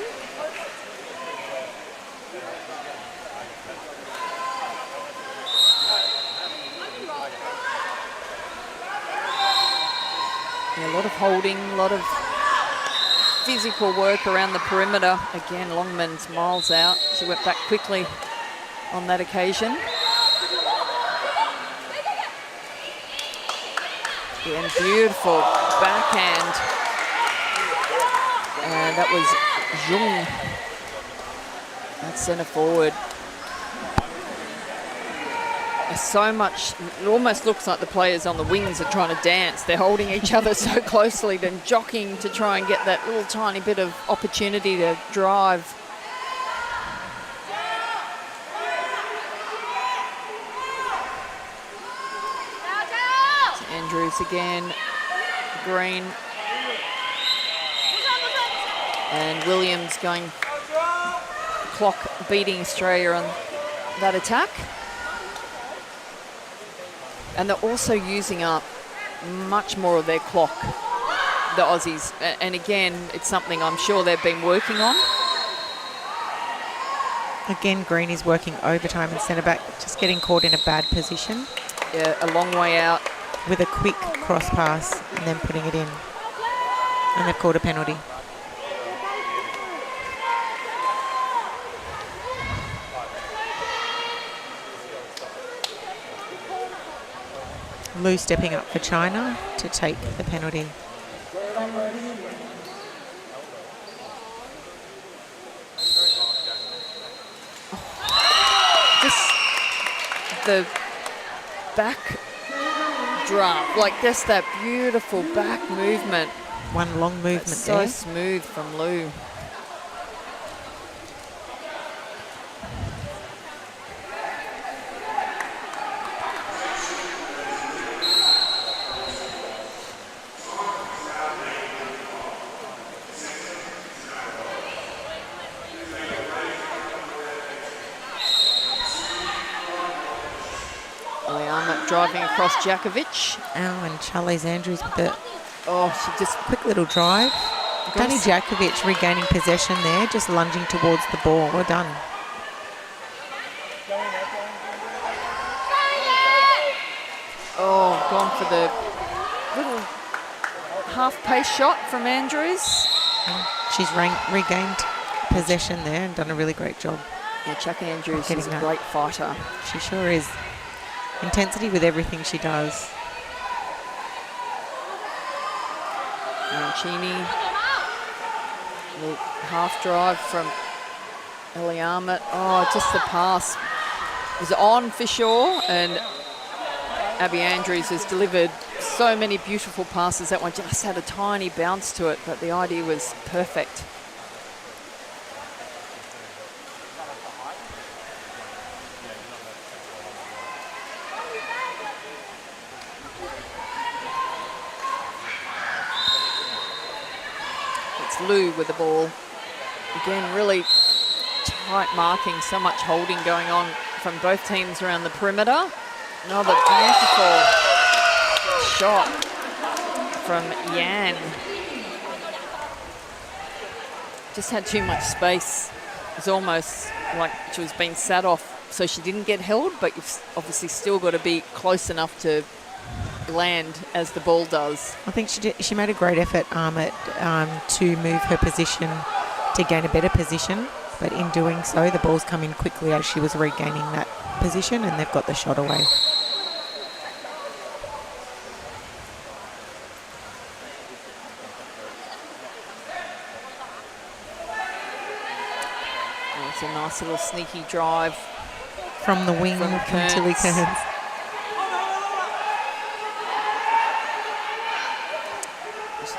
Speaker 1: A lot of holding, a lot of physical work around the perimeter. Again, Longman's miles out. She went back quickly on that occasion. Again, beautiful backhand. And that was Zhong at centre forward. So much, it almost looks like the players on the wings are trying to dance. They're holding each other so closely, then jockeying to try and get that little tiny bit of opportunity to drive. It's Andrews again, Green. And Williams going clock beating Australia on that attack. And they're also using up much more of their clock, the Aussies. And again, it's something I'm sure they've been working on.
Speaker 2: Again, Green is working overtime in centre back, just getting caught in a bad position.
Speaker 1: Yeah, a long way out.
Speaker 2: With a quick cross pass and then putting it in. And they've called a penalty. Lou stepping up for China to take the penalty.
Speaker 1: Just the back drop, like just that beautiful back movement.
Speaker 2: One long movement
Speaker 1: It's so
Speaker 2: there.
Speaker 1: smooth from Lou. Driving across Djakovic.
Speaker 2: And Charlize Andrews with the
Speaker 1: she just
Speaker 2: quick little drive. Danny Djakovic regaining possession there, just lunging towards the ball. Well done.
Speaker 1: Gone for the little half-pace shot from Andrews.
Speaker 2: And she's regained possession there and done a really great job.
Speaker 1: Yeah, Chuck Andrews is a great fighter.
Speaker 2: She sure is. Intensity with everything she does.
Speaker 1: Mancini. Little half drive from Eliamet. Just the pass was on for sure, and Abby Andrews has delivered so many beautiful passes. That one just had a tiny bounce to it, but the idea was perfect. Lou with the ball. Again, really tight marking, so much holding going on from both teams around the perimeter. Another beautiful shot from Yan. Just had too much space. It was almost like she was being sat off, so she didn't get held, but you've obviously still got to be close enough to land as the ball does.
Speaker 2: I think she made a great effort to move her position to gain a better position, but in doing so the ball's come in quickly as she was regaining that position, and they've got the shot away.
Speaker 1: It's a nice little sneaky drive
Speaker 2: from the wing from Tilly Kearns.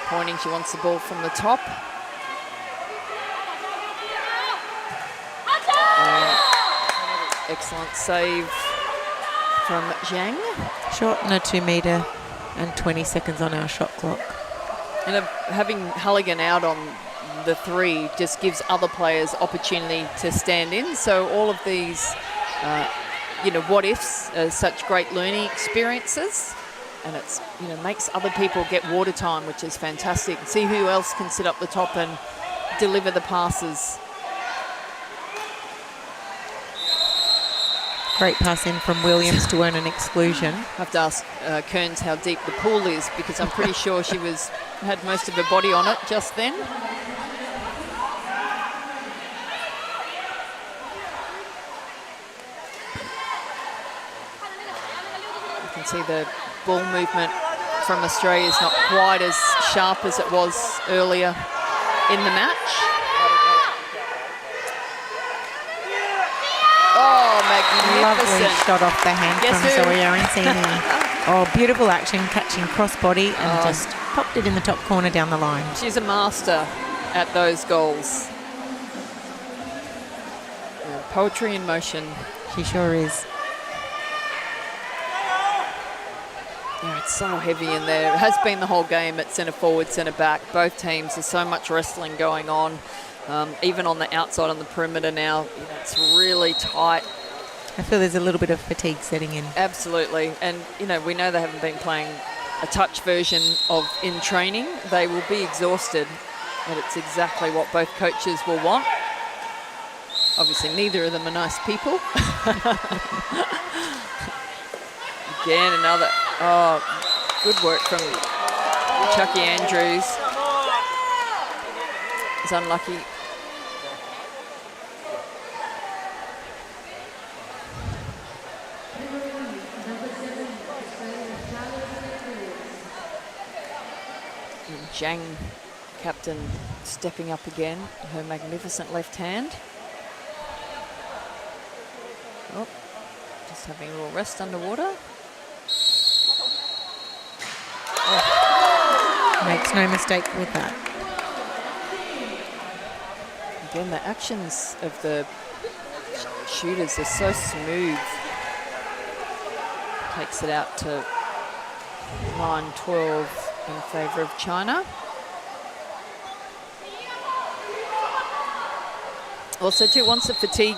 Speaker 1: Pointing, she wants the ball from the top. Excellent save from Zhang.
Speaker 2: Shot in a 2 metre and 20 seconds on our shot clock.
Speaker 1: And having Halligan out on the 3 just gives other players opportunity to stand in. So all of these, what ifs are such great learning experiences. And it's, makes other people get water time, which is fantastic. See who else can sit up the top and deliver the passes.
Speaker 2: Great pass in from Williams to earn an exclusion.
Speaker 1: I have to ask Kearns how deep the pool is, because I'm pretty sure she had most of her body on it just then. You can see the ball movement from Australia is not quite as sharp as it was earlier in the match. Oh, magnificent.
Speaker 2: Lovely shot off the hand from Zoe Ancini. Beautiful action, catching crossbody and just popped it in the top corner down the line.
Speaker 1: She's a master at those goals. Poetry in motion.
Speaker 2: She sure is.
Speaker 1: Yeah, it's so heavy in there. It has been the whole game at centre forward, centre back. Both teams, there's so much wrestling going on. Even on the outside on the perimeter now, it's really tight.
Speaker 2: I feel there's a little bit of fatigue setting in.
Speaker 1: Absolutely. And, we know they haven't been playing a touch version of in training. They will be exhausted, but it's exactly what both coaches will want. Obviously, neither of them are nice people. Again, another, good work from Chucky Andrews. It's unlucky. And Zhang, captain, stepping up again. Her magnificent left hand. Oh, just having a little rest underwater.
Speaker 2: Oh. Makes no mistake with that.
Speaker 1: Again, the actions of the shooters are so smooth. Takes it out to 9-12 in favour of China. Also, too, once the fatigue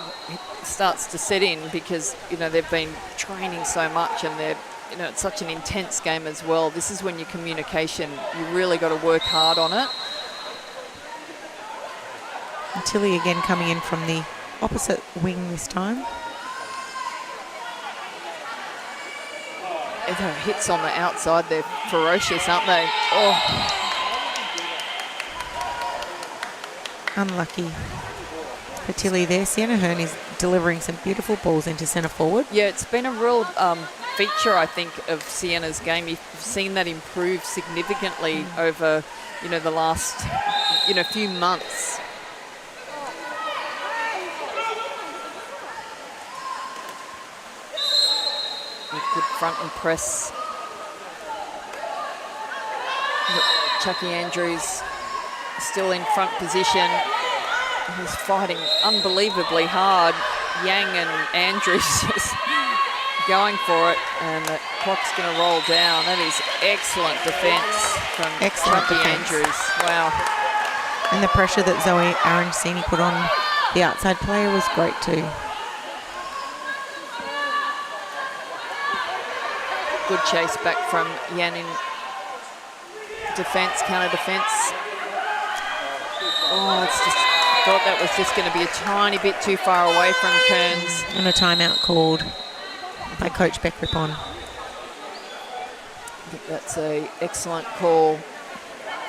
Speaker 1: starts to set in, because, you know, they've been training so much and they're, you know, it's such an intense game as well. This is when your communication, you really got to work hard on it.
Speaker 2: And Tilly again coming in from the opposite wing this time.
Speaker 1: And her hits on the outside, they're ferocious, aren't they? Oh.
Speaker 2: Unlucky for Tilly there. Sienna Hearn is delivering some beautiful balls into centre forward.
Speaker 1: Yeah, it's been a real feature, I think, of Sienna's game. You've seen that improve significantly over, you know, the last, you know, few months. Good front and press. Chucky Andrews still in front position. He's fighting unbelievably hard. Yang and Andrews just going for it, and the clock's going to roll down. That is excellent defence from Chucky Andrews. Wow.
Speaker 2: And the pressure that Zoe Arancini put on the outside player was great too.
Speaker 1: Good chase back from Yan in defence, counter defence. Oh, it's just, I thought that was just going to be a tiny bit too far away from Kearns.
Speaker 2: And a timeout called by Coach Beck Rippon.
Speaker 1: I think that's an excellent call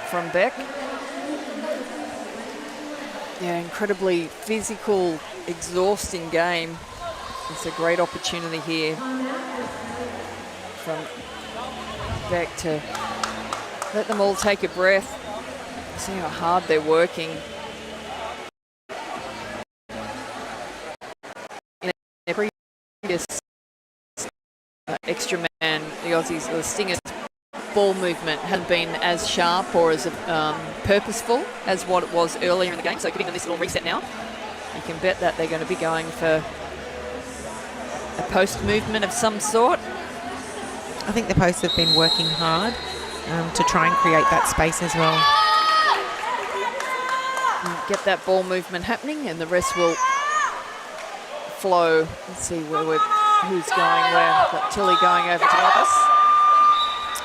Speaker 1: from Beck. Yeah, incredibly physical, exhausting game. It's a great opportunity here from Beck to let them all take a breath. See how hard they're working. In their previous extra man, the Aussies, the Stingers' ball movement hadn't been as sharp or as purposeful as what it was earlier in the game. So giving them this little reset now, you can bet that they're going to be going for a post movement of some sort.
Speaker 2: I think the posts have been working hard to try and create that space as well.
Speaker 1: And get that ball movement happening, and the rest will flow. Let's see who's going where. Got Tilly going over to Alice.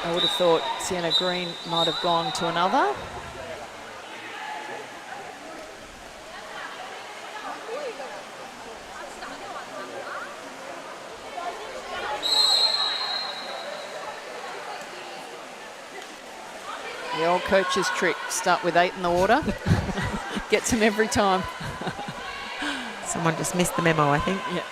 Speaker 1: I would have thought Sienna Green might have gone to another. The old coach's trick, start with 8 in the water. Gets him every time.
Speaker 2: Someone just missed the memo, I think.
Speaker 1: Yeah.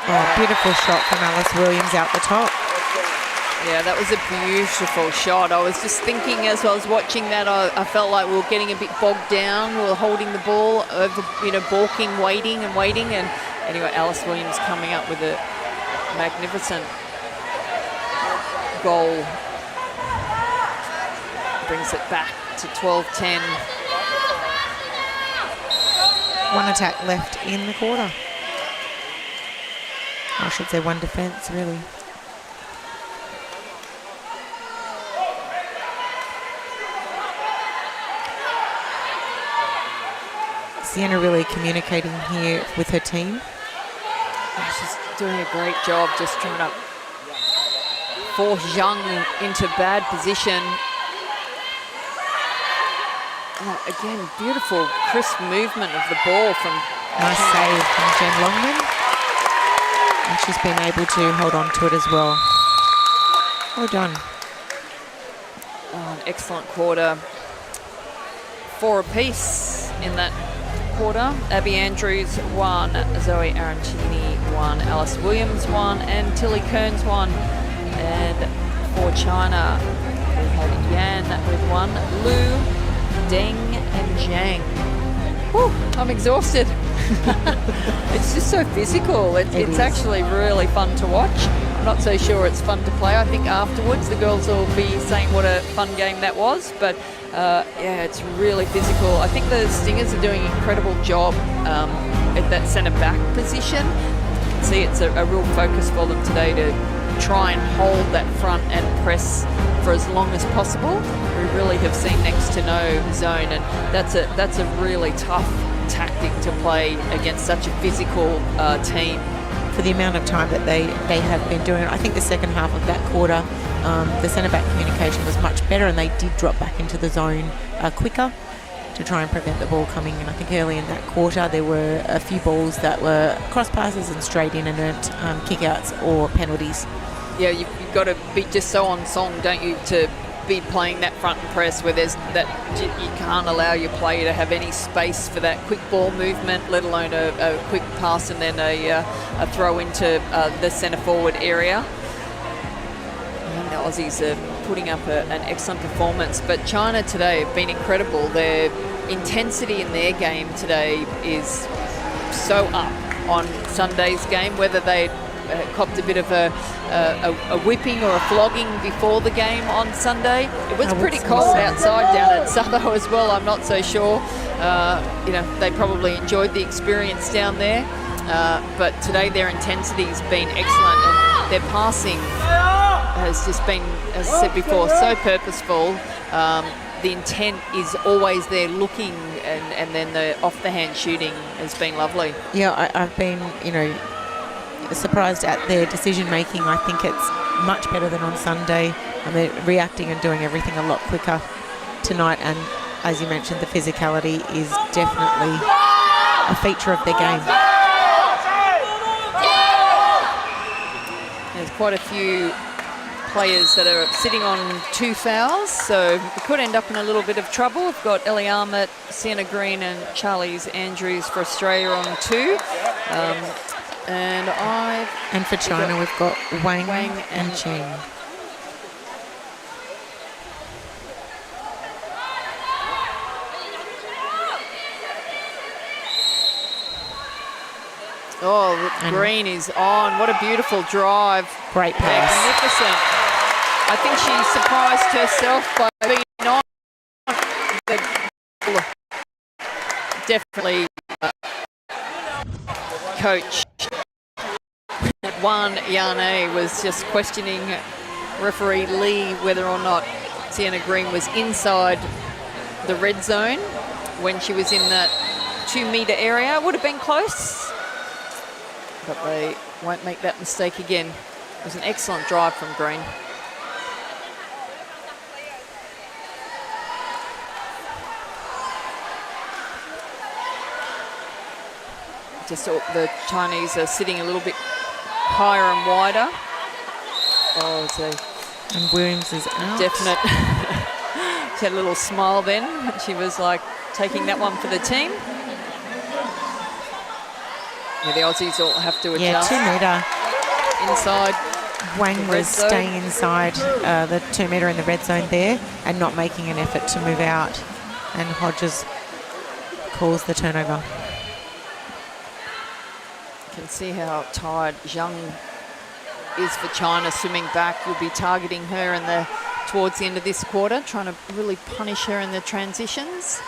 Speaker 2: Oh, beautiful shot from Alice Williams out the top.
Speaker 1: Yeah, that was a beautiful shot. I was just thinking as I was watching that, I felt like we were getting a bit bogged down. We were holding the ball over, you know, balking, waiting. And anyway, Alice Williams coming up with a magnificent goal. Brings it back to 12-10.
Speaker 2: One attack left in the quarter. I should say one defence, really. Sienna really communicating here with her team.
Speaker 1: She's doing a great job just trying to force Zhang into bad position. Oh, again, beautiful, crisp movement of the ball from...
Speaker 2: Nice save from Jen Longman. And she's been able to hold on to it as well. Well done.
Speaker 1: Oh, an excellent quarter. 4 apiece in that quarter. Abby Andrews won, Zoe Arancini won, Alice Williams won, and Tilly Kearns won. And for China, we had Yan with one, Lu, Deng, and Zhang. Whew, I'm exhausted. It's just so physical. It's actually really fun to watch. I'm not so sure it's fun to play. I think afterwards the girls will be saying what a fun game that was. But yeah, it's really physical. I think the Stingers are doing an incredible job at that centre back position. See, it's a real focus for them today to try and hold that front and press for as long as possible. We really have seen next to no zone, and that's a really tough tactic to play against such a physical team.
Speaker 2: For the amount of time that they have been doing it, I think the second half of that quarter, the centre-back communication was much better, and they did drop back into the zone quicker to try and prevent the ball coming in. I think early in that quarter there were a few balls that were cross passes and straight in and earned kick-outs or penalties.
Speaker 1: Yeah, you've got to be just so on song, don't you, to be playing that front and press where there's that you can't allow your player to have any space for that quick ball movement, let alone a quick pass and then a throw into the centre forward area. And the Aussies are putting up an excellent performance, but China today have been incredible. Their intensity in their game today is so up on Sunday's game, whether they copped a bit of a whipping or a flogging before the game on Sunday. It was pretty cold outside down at Soho as well. I'm not so sure. They probably enjoyed the experience down there. But today their intensity has been excellent, and their passing has just been, as I said before, so purposeful. The intent is always there looking, and then the off-the-hand shooting has been lovely.
Speaker 2: Yeah, I've been, surprised at their decision making. I think it's much better than on Sunday, and they're reacting and doing everything a lot quicker tonight. And as you mentioned, the physicality is definitely a feature of their game.
Speaker 1: There's quite a few players that are sitting on 2 fouls, so we could end up in a little bit of trouble. We've got Ellie Armit, Sienna Green and Charlize Andrews for Australia on 2. And
Speaker 2: for China, we've got Wang and Cheng.
Speaker 1: Oh, Green is on. What a beautiful drive.
Speaker 2: Great pass.
Speaker 1: Magnificent. I think she surprised herself by being on. Definitely coach. Yane was just questioning referee Lee whether or not Sienna Green was inside the red zone when she was in that 2-metre area. Would have been close, but they won't make that mistake again. It was an excellent drive from Green. Just the Chinese are sitting a little bit higher and wider. Oh, it's
Speaker 2: and Williams is out.
Speaker 1: Definite. She had a little smile then. She was like taking that one for the team. Yeah, the Aussies will have to adjust.
Speaker 2: 2 metre.
Speaker 1: Inside.
Speaker 2: Wang was staying inside the 2 metre in the red zone there and not making an effort to move out. And Hodges calls the turnover.
Speaker 1: You can see how tired Zhang is for China swimming back. We'll be targeting her towards the end of this quarter, trying to really punish her in the transitions.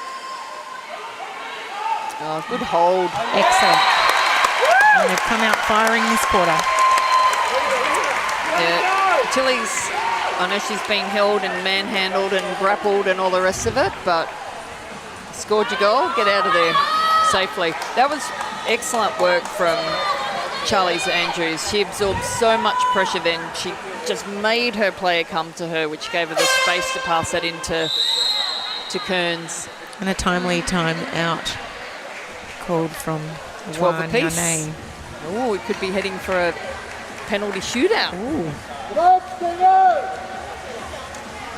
Speaker 1: Oh, good hold.
Speaker 2: Excellent. And they've come out firing this quarter.
Speaker 1: Yeah, Tilly's, I know she's been held and manhandled and grappled and all the rest of it, but scored your goal, get out of there safely. That was excellent work from Charlize Andrews. She absorbed so much pressure then. She just made her player come to her, which gave her the space to pass that into Kearns.
Speaker 2: And a timely time out called from
Speaker 1: 12 apiece. Oh, we could be heading for a penalty shootout.
Speaker 2: Ooh.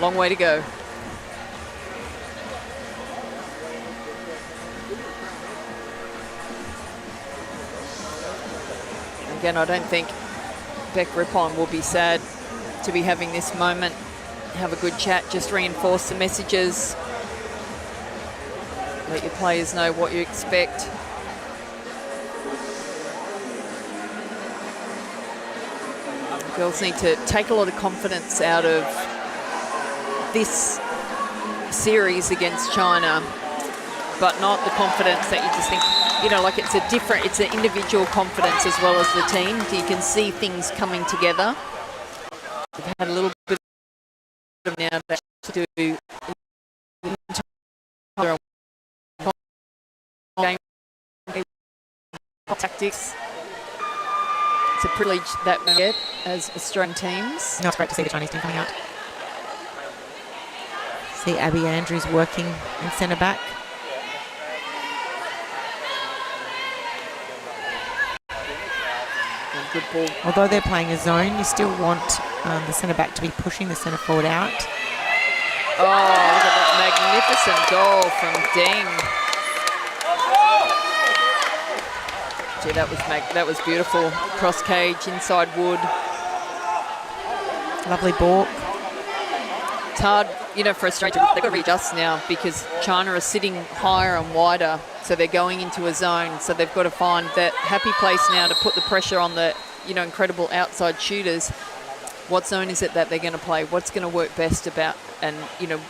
Speaker 1: Long way to go. Again, I don't think Beck Rippon will be sad to be having this moment. Have a good chat, just reinforce the messages. Let your players know what you expect. Girls need to take a lot of confidence out of this series against China, but not the confidence that you just think, you know, like it's an individual confidence as well as the team. You can see things coming together. We've had a little bit of now to do tactics. It's a privilege that we get as Australian teams.
Speaker 2: No, it's great to see the Chinese team coming out. See Abby Andrews working in centre back.
Speaker 1: Good ball.
Speaker 2: Although they're playing a zone, you still want the centre back to be pushing the centre forward out.
Speaker 1: Oh, look at that magnificent goal from Deng. Gee, that was beautiful. Cross cage, inside wood.
Speaker 2: Lovely balk.
Speaker 1: It's hard, you know, for Australia. They've got to readjust now because China are sitting higher and wider, so they're going into a zone. So they've got to find that happy place now to put the pressure on the, you know, incredible outside shooters. What zone is it that they're going to play? What's going to work best about, and, you know,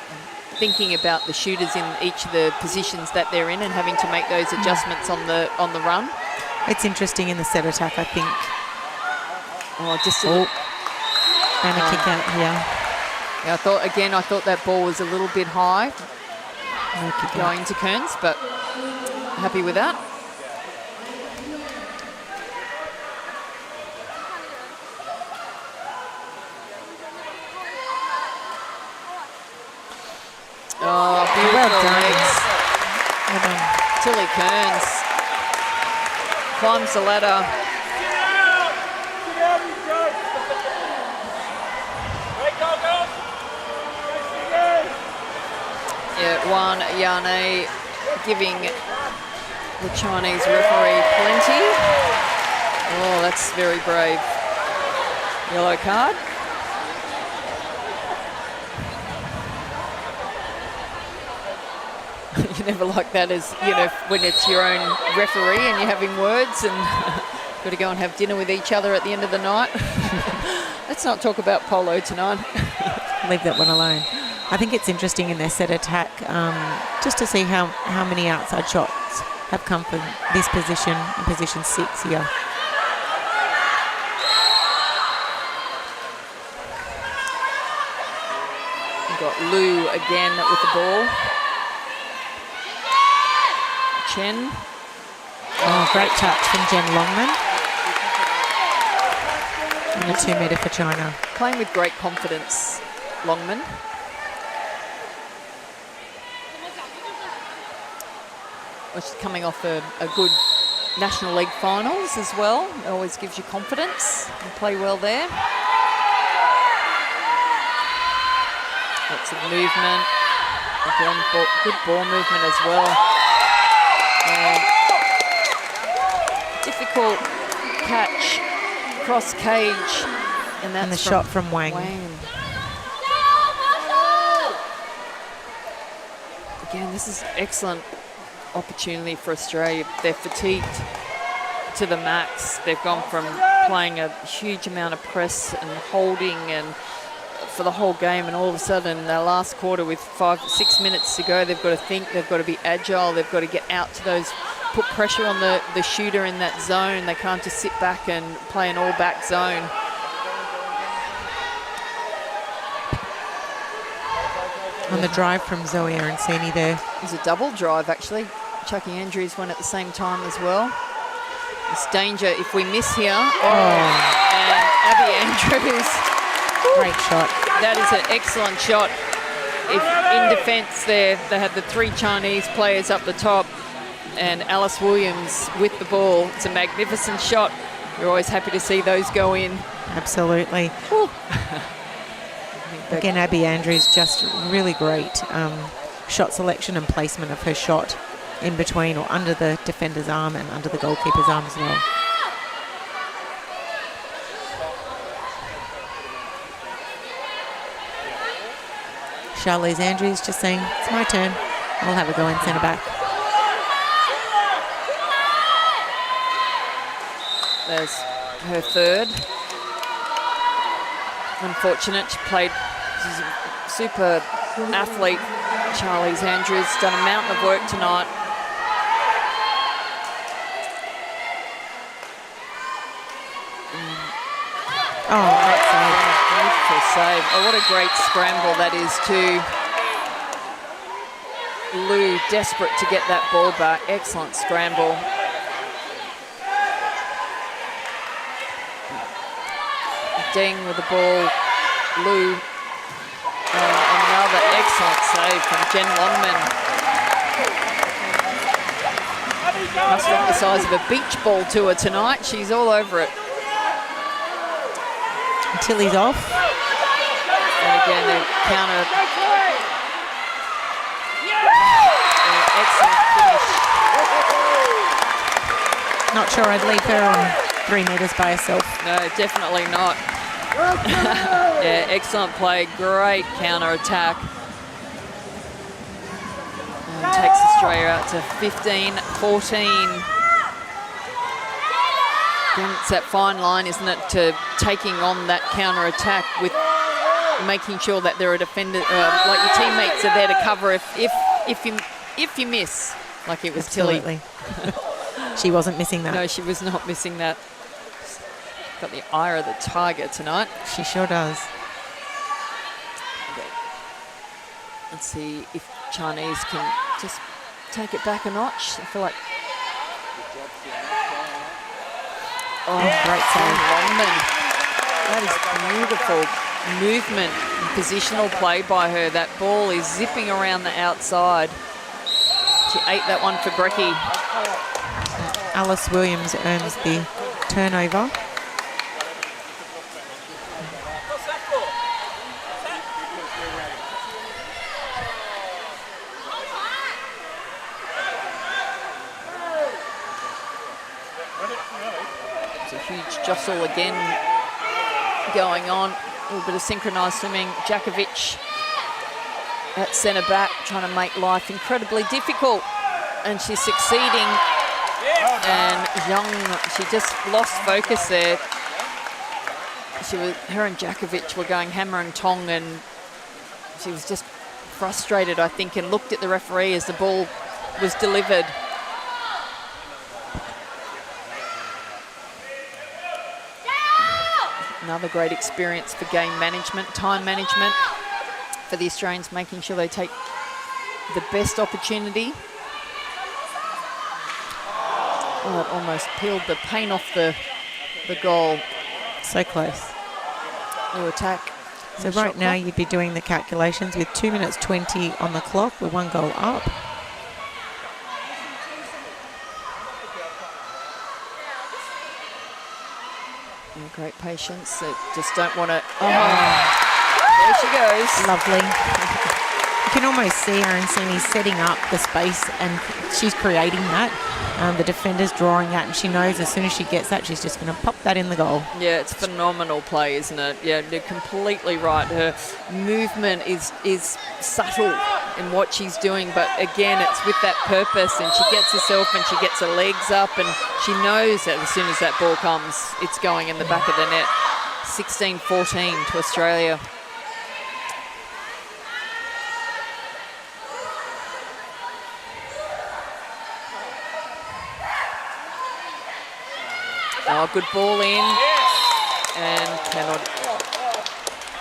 Speaker 1: thinking about the shooters in each of the positions that they're in and having to make those adjustments on the run.
Speaker 2: It's interesting in the set attack, I think.
Speaker 1: Oh, just
Speaker 2: and a kick out here.
Speaker 1: Yeah, I thought that ball was a little bit high going to Kearns, but happy with that. Oh, beautiful.
Speaker 2: Well done.
Speaker 1: Legs.
Speaker 2: Well done.
Speaker 1: Tilly Kearns climbs the ladder. Yeah, Wan Yane giving the Chinese referee plenty. Oh, that's very brave. Yellow card. You never like that, as you know, when it's your own referee and you're having words and got to go and have dinner with each other at the end of the night. Let's not talk about polo tonight.
Speaker 2: Leave that one alone. I think it's interesting in their set attack, just to see how many outside shots have come from this position, in position 6 here.
Speaker 1: We've got Liu again with the ball. Chen.
Speaker 2: Oh, great touch from Jen Longman. And a 2 metre for China.
Speaker 1: Playing with great confidence, Longman. Which is coming off a good National League finals as well. It always gives you confidence. You play well there. Lots of movement. Again, good ball movement as well. Difficult catch, cross cage, and that's
Speaker 2: the shot from Wang.
Speaker 1: Again, this is excellent opportunity for Australia. They're fatigued to the max. They've gone from playing a huge amount of press and holding and for the whole game, and all of a sudden in the last quarter with 5-6 minutes to go, they've got to think, they've got to be agile, they've got to get out to those, put pressure on the shooter in that zone. They can't just sit back and play an all-back zone.
Speaker 2: On the drive from Zoe Arancini there.
Speaker 1: It was a double drive, actually. Chucky Andrews went at the same time as well. It's danger if we miss here. And Abby Andrews.
Speaker 2: Great shot.
Speaker 1: That is an excellent shot. If in defence there, they had the 3 Chinese players up the top and Alice Williams with the ball. It's a magnificent shot. You're always happy to see those go in.
Speaker 2: Absolutely. Again, Abby Andrews, just really great shot selection and placement of her shot in between or under the defender's arm and under the goalkeeper's arm as well. Charlize Andrews just saying, it's my turn. I'll have a go in centre back.
Speaker 1: There's her third. Unfortunate, she's a super athlete. Charlize Andrews done a mountain of work tonight.
Speaker 2: Oh, great save.
Speaker 1: Beautiful save. Oh, what a great scramble that is too. Lou desperate to get that ball back. Excellent scramble. Deng with the ball. Lou. Another excellent save from Jen Longman. Must look the size of a beach ball to her tonight. She's all over it.
Speaker 2: Tilly's off.
Speaker 1: And again, the counter. Excellent finish.
Speaker 2: Not sure I'd leave her on 3 metres by herself.
Speaker 1: No, definitely not. Yeah, excellent play. Great counter attack. And takes Australia out to 15-14. Again, it's that fine line, isn't it, to taking on that counter attack with making sure that there are defenders, like your teammates are there to cover if you miss, like it was
Speaker 2: Absolutely.
Speaker 1: Tilly.
Speaker 2: She wasn't missing that.
Speaker 1: No, she was not missing that. Got the eye of the tiger tonight.
Speaker 2: She sure does.
Speaker 1: Okay. Let's see if Chinese can just take it back a notch. I feel like. Oh,
Speaker 2: great save.
Speaker 1: Longman. That is beautiful movement and positional play by her. That ball is zipping around the outside. She ate that one for Brecky.
Speaker 2: Alice Williams earns the turnover.
Speaker 1: It's a huge jostle again going on. A little bit of synchronised swimming. Jakovic at centre back, trying to make life incredibly difficult. And she's succeeding. And Young, she just lost focus there. Her and Jakovic were going hammer and tong, and she was just frustrated, I think, and looked at the referee as the ball was delivered. Another great experience for game management, time management for the Australians, making sure they take the best opportunity. Oh, it almost peeled the paint off the goal.
Speaker 2: So close.
Speaker 1: New attack.
Speaker 2: So right now you'd be doing the calculations with 2 minutes 20 on the clock with 1 goal up.
Speaker 1: Yeah, great patience. They just don't want to. Oh, there she goes.
Speaker 2: Lovely. You can almost see Arancini setting up the space, and she's creating that. The defender's drawing that, and she knows as soon as she gets that, she's just going to pop that in the goal.
Speaker 1: Yeah, it's phenomenal play, isn't it? Yeah, you're completely right. Her movement is subtle in what she's doing, but again, it's with that purpose, and she gets herself and she gets her legs up, and she knows that as soon as that ball comes, it's going in the back of the net. 16-14 to Australia. Oh, good ball in, and cannot.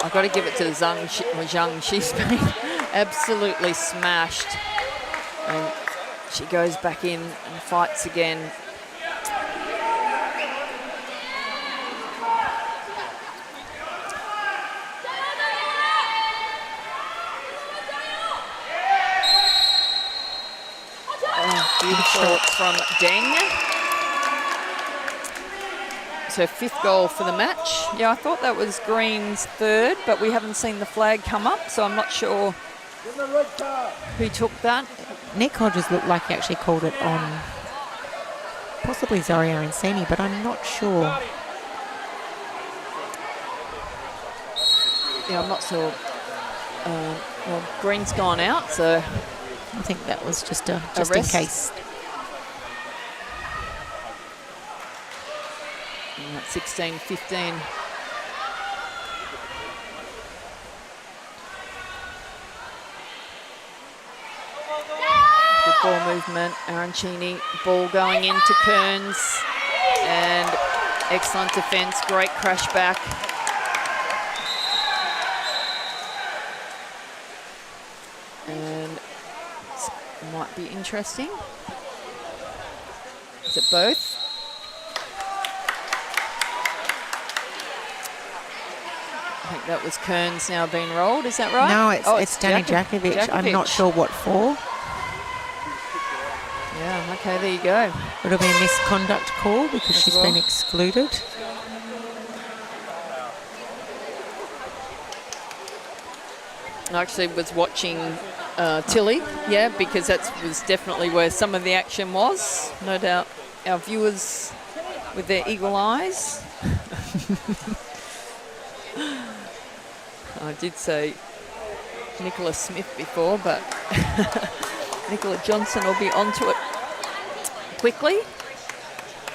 Speaker 1: I've got to give it to Zhang. She's been absolutely smashed, and she goes back in and fights again. Oh, beautiful from Deng. Her 5th goal for the match. Yeah, I thought that was Green's 3rd, but we haven't seen the flag come up, so I'm not sure who took that.
Speaker 2: Nick Hodges looked like he actually called it on possibly Zari Arancini, but I'm not sure.
Speaker 1: Yeah, I'm not sure. Well, green's gone out, so
Speaker 2: I think that was just in
Speaker 1: rest.
Speaker 2: case.
Speaker 1: And that's 16-15. Good ball movement. Arancini, ball going into Kearns. And excellent defence, great crash back. And it might be interesting. Is it both? I think that was Kearns now being rolled, is that right?
Speaker 2: No, it's Danny Jakovic. I'm not sure what for.
Speaker 1: Yeah, okay, there you go.
Speaker 2: It'll be a misconduct call because she's been excluded.
Speaker 1: I actually was watching Tilly, yeah, because that was definitely where some of the action was. No doubt our viewers with their eagle eyes. I did say Nicola Smith before, but Nicola Johnson will be onto it quickly.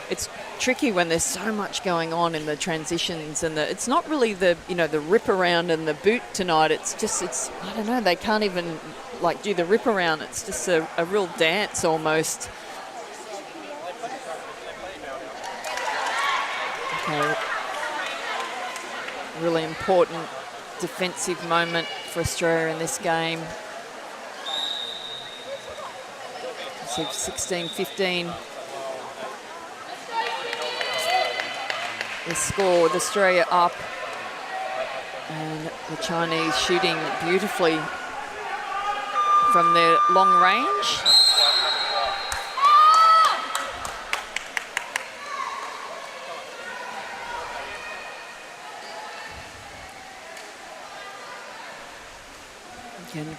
Speaker 1: It's tricky when there's so much going on in the transitions, and it's not really the the rip around and the boot tonight. It's I don't know, they can't even like do the rip around. It's just a real dance almost. Okay, really important defensive moment for Australia in this game. So 16-15. The score with Australia up, and the Chinese shooting beautifully from their long range. Again,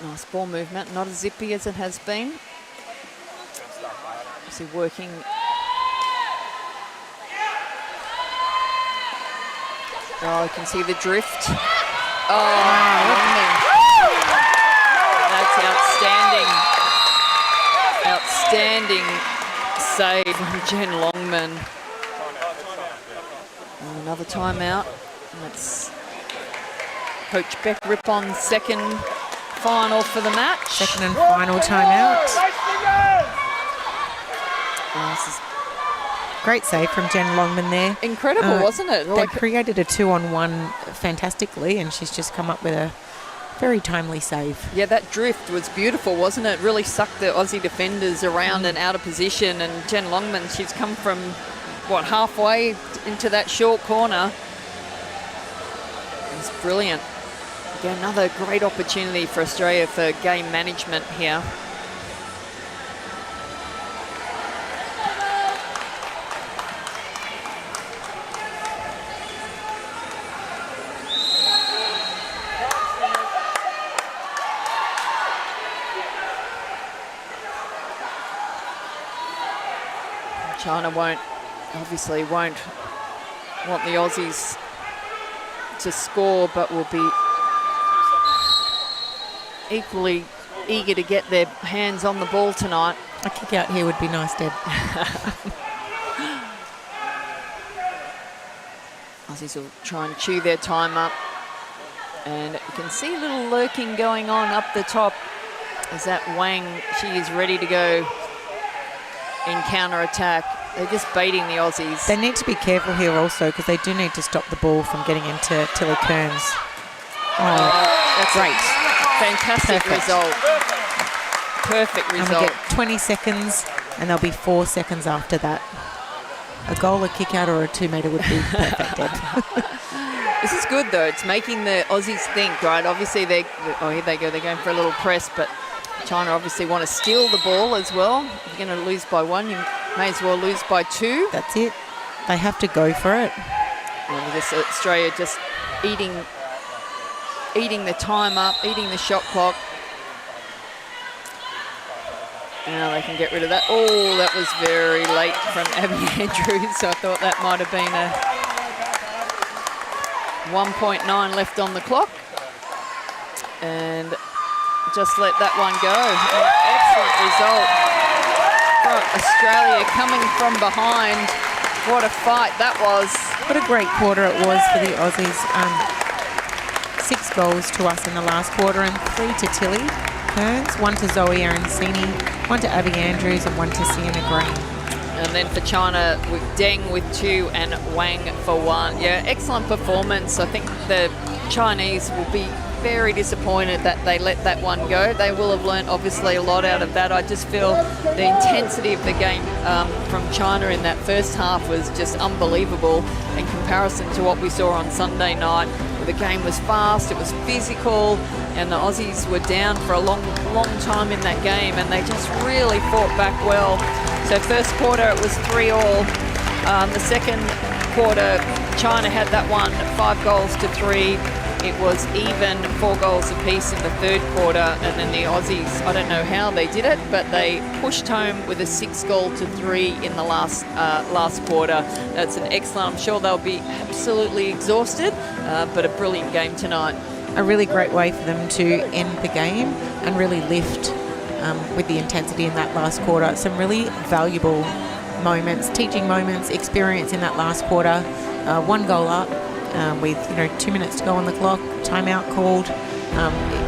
Speaker 1: nice ball movement, not as zippy as it has been. Obviously working. Oh, you can see the drift. Oh, that's outstanding. Outstanding save from Jen Longman. And another timeout. That's Coach Beck Rippon's second final for the match.
Speaker 2: Second and final timeout.
Speaker 1: Oh, this is
Speaker 2: great save from Jen Longman there.
Speaker 1: incredible, wasn't it?
Speaker 2: They created a 2-on-1 fantastically, and she's just come up with a very timely save.
Speaker 1: Yeah, that drift was beautiful, wasn't it? Really sucked the Aussie defenders around and out of position. And Jen Longman, she's come from, what, halfway into that short corner. It's brilliant. Again, another great opportunity for Australia for game management here. China obviously won't want the Aussies to score, but will be equally eager to get their hands on the ball tonight.
Speaker 2: A kick out here would be nice, Deb.
Speaker 1: Aussies will try and chew their time up. And you can see a little lurking going on up the top. Is that Wang? She is ready to go in counter-attack. They're just baiting the Aussies.
Speaker 2: They need to be careful here also, because they do need to stop the ball from getting into Tilly Kearns.
Speaker 1: That's great. Fantastic result. Perfect result.
Speaker 2: And we get 20 seconds, and there'll be 4 seconds after that. A goal, a kick out, or a 2-metre would be perfect, Deb.
Speaker 1: This is good, though. It's making the Aussies think, right? Obviously, here they go. They're going for a little press, but China obviously want to steal the ball as well. If you're going to lose by 1, you may as well lose by 2.
Speaker 2: That's it. They have to go for it.
Speaker 1: And this Australia just eating the time up, eating the shot clock. Now they can get rid of that. Oh, that was very late from Abby Andrews. So I thought that might have been a 1.9 left on the clock. and just let that one go. An excellent result from Australia coming from behind. What a fight that was.
Speaker 2: What a great quarter it was for the Aussies. 6 goals to us in the last quarter and 3 to Tilly Kearns, 1 to Zoe Arancini, 1 to Abby Andrews and 1 to Sienna Green.
Speaker 1: And then for China, with Deng with 2 and Wang for 1. Yeah, excellent performance. I think the Chinese will be very disappointed that they let that one go. They will have learnt obviously a lot out of that. I just feel the intensity of the game from China in that first half was just unbelievable in comparison to what we saw on Sunday night. The game was fast, it was physical, and the Aussies were down for a long time in that game, and they just really fought back well. So first quarter it was 3-all. The second quarter, China had that one 5 goals to 3. It was even 4 goals apiece in the third quarter, and then the Aussies, I don't know how they did it, but they pushed home with a 6 goal to 3 in the last quarter. That's an excellent. I'm sure they'll be absolutely exhausted, but a brilliant game tonight.
Speaker 2: A really great way for them to end the game and really lift with the intensity in that last quarter. Some really valuable moments, teaching moments, experience in that last quarter. 1 goal up. With 2 minutes to go on the clock, timeout called.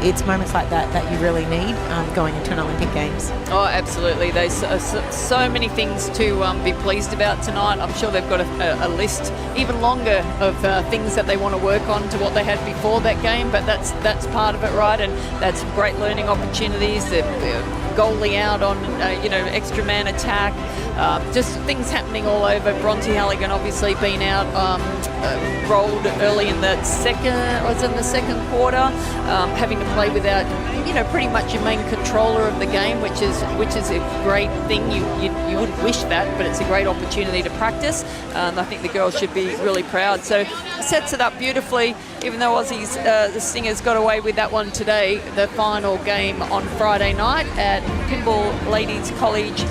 Speaker 2: It's moments like that that you really need going into an Olympic Games.
Speaker 1: Oh, absolutely. There's so many things to be pleased about tonight. I'm sure they've got a list even longer of things that they want to work on to what they had before that game, but that's part of it, right? And that's great learning opportunities. The goalie out on extra man attack, just things happening all over. Bronte Halligan obviously been out, rolled early in the second quarter, having to play without pretty much your main controller of the game, which is a great thing. You wouldn't wish that, but it's a great opportunity to practice. I think the girls should be really proud. So it sets it up beautifully. Even though Aussies, the Stingers got away with that one today, the final game on Friday night at Pinball Ladies College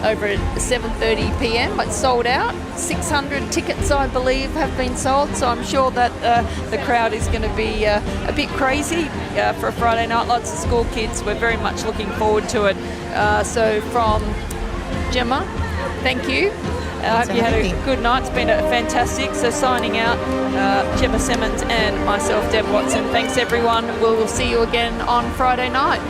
Speaker 1: over at 7:30 p.m. It's sold out. 600 tickets, I believe, have been sold. So I'm sure that the crowd is going to be a bit crazy for a Friday night. Lots of school kids. We're very much looking forward to it. So from Gemma, thank you. I hope you had a good night. It's been fantastic. So signing out, Gemma Simmons and myself, Deb Watson. Thanks, everyone. We'll see you again on Friday night.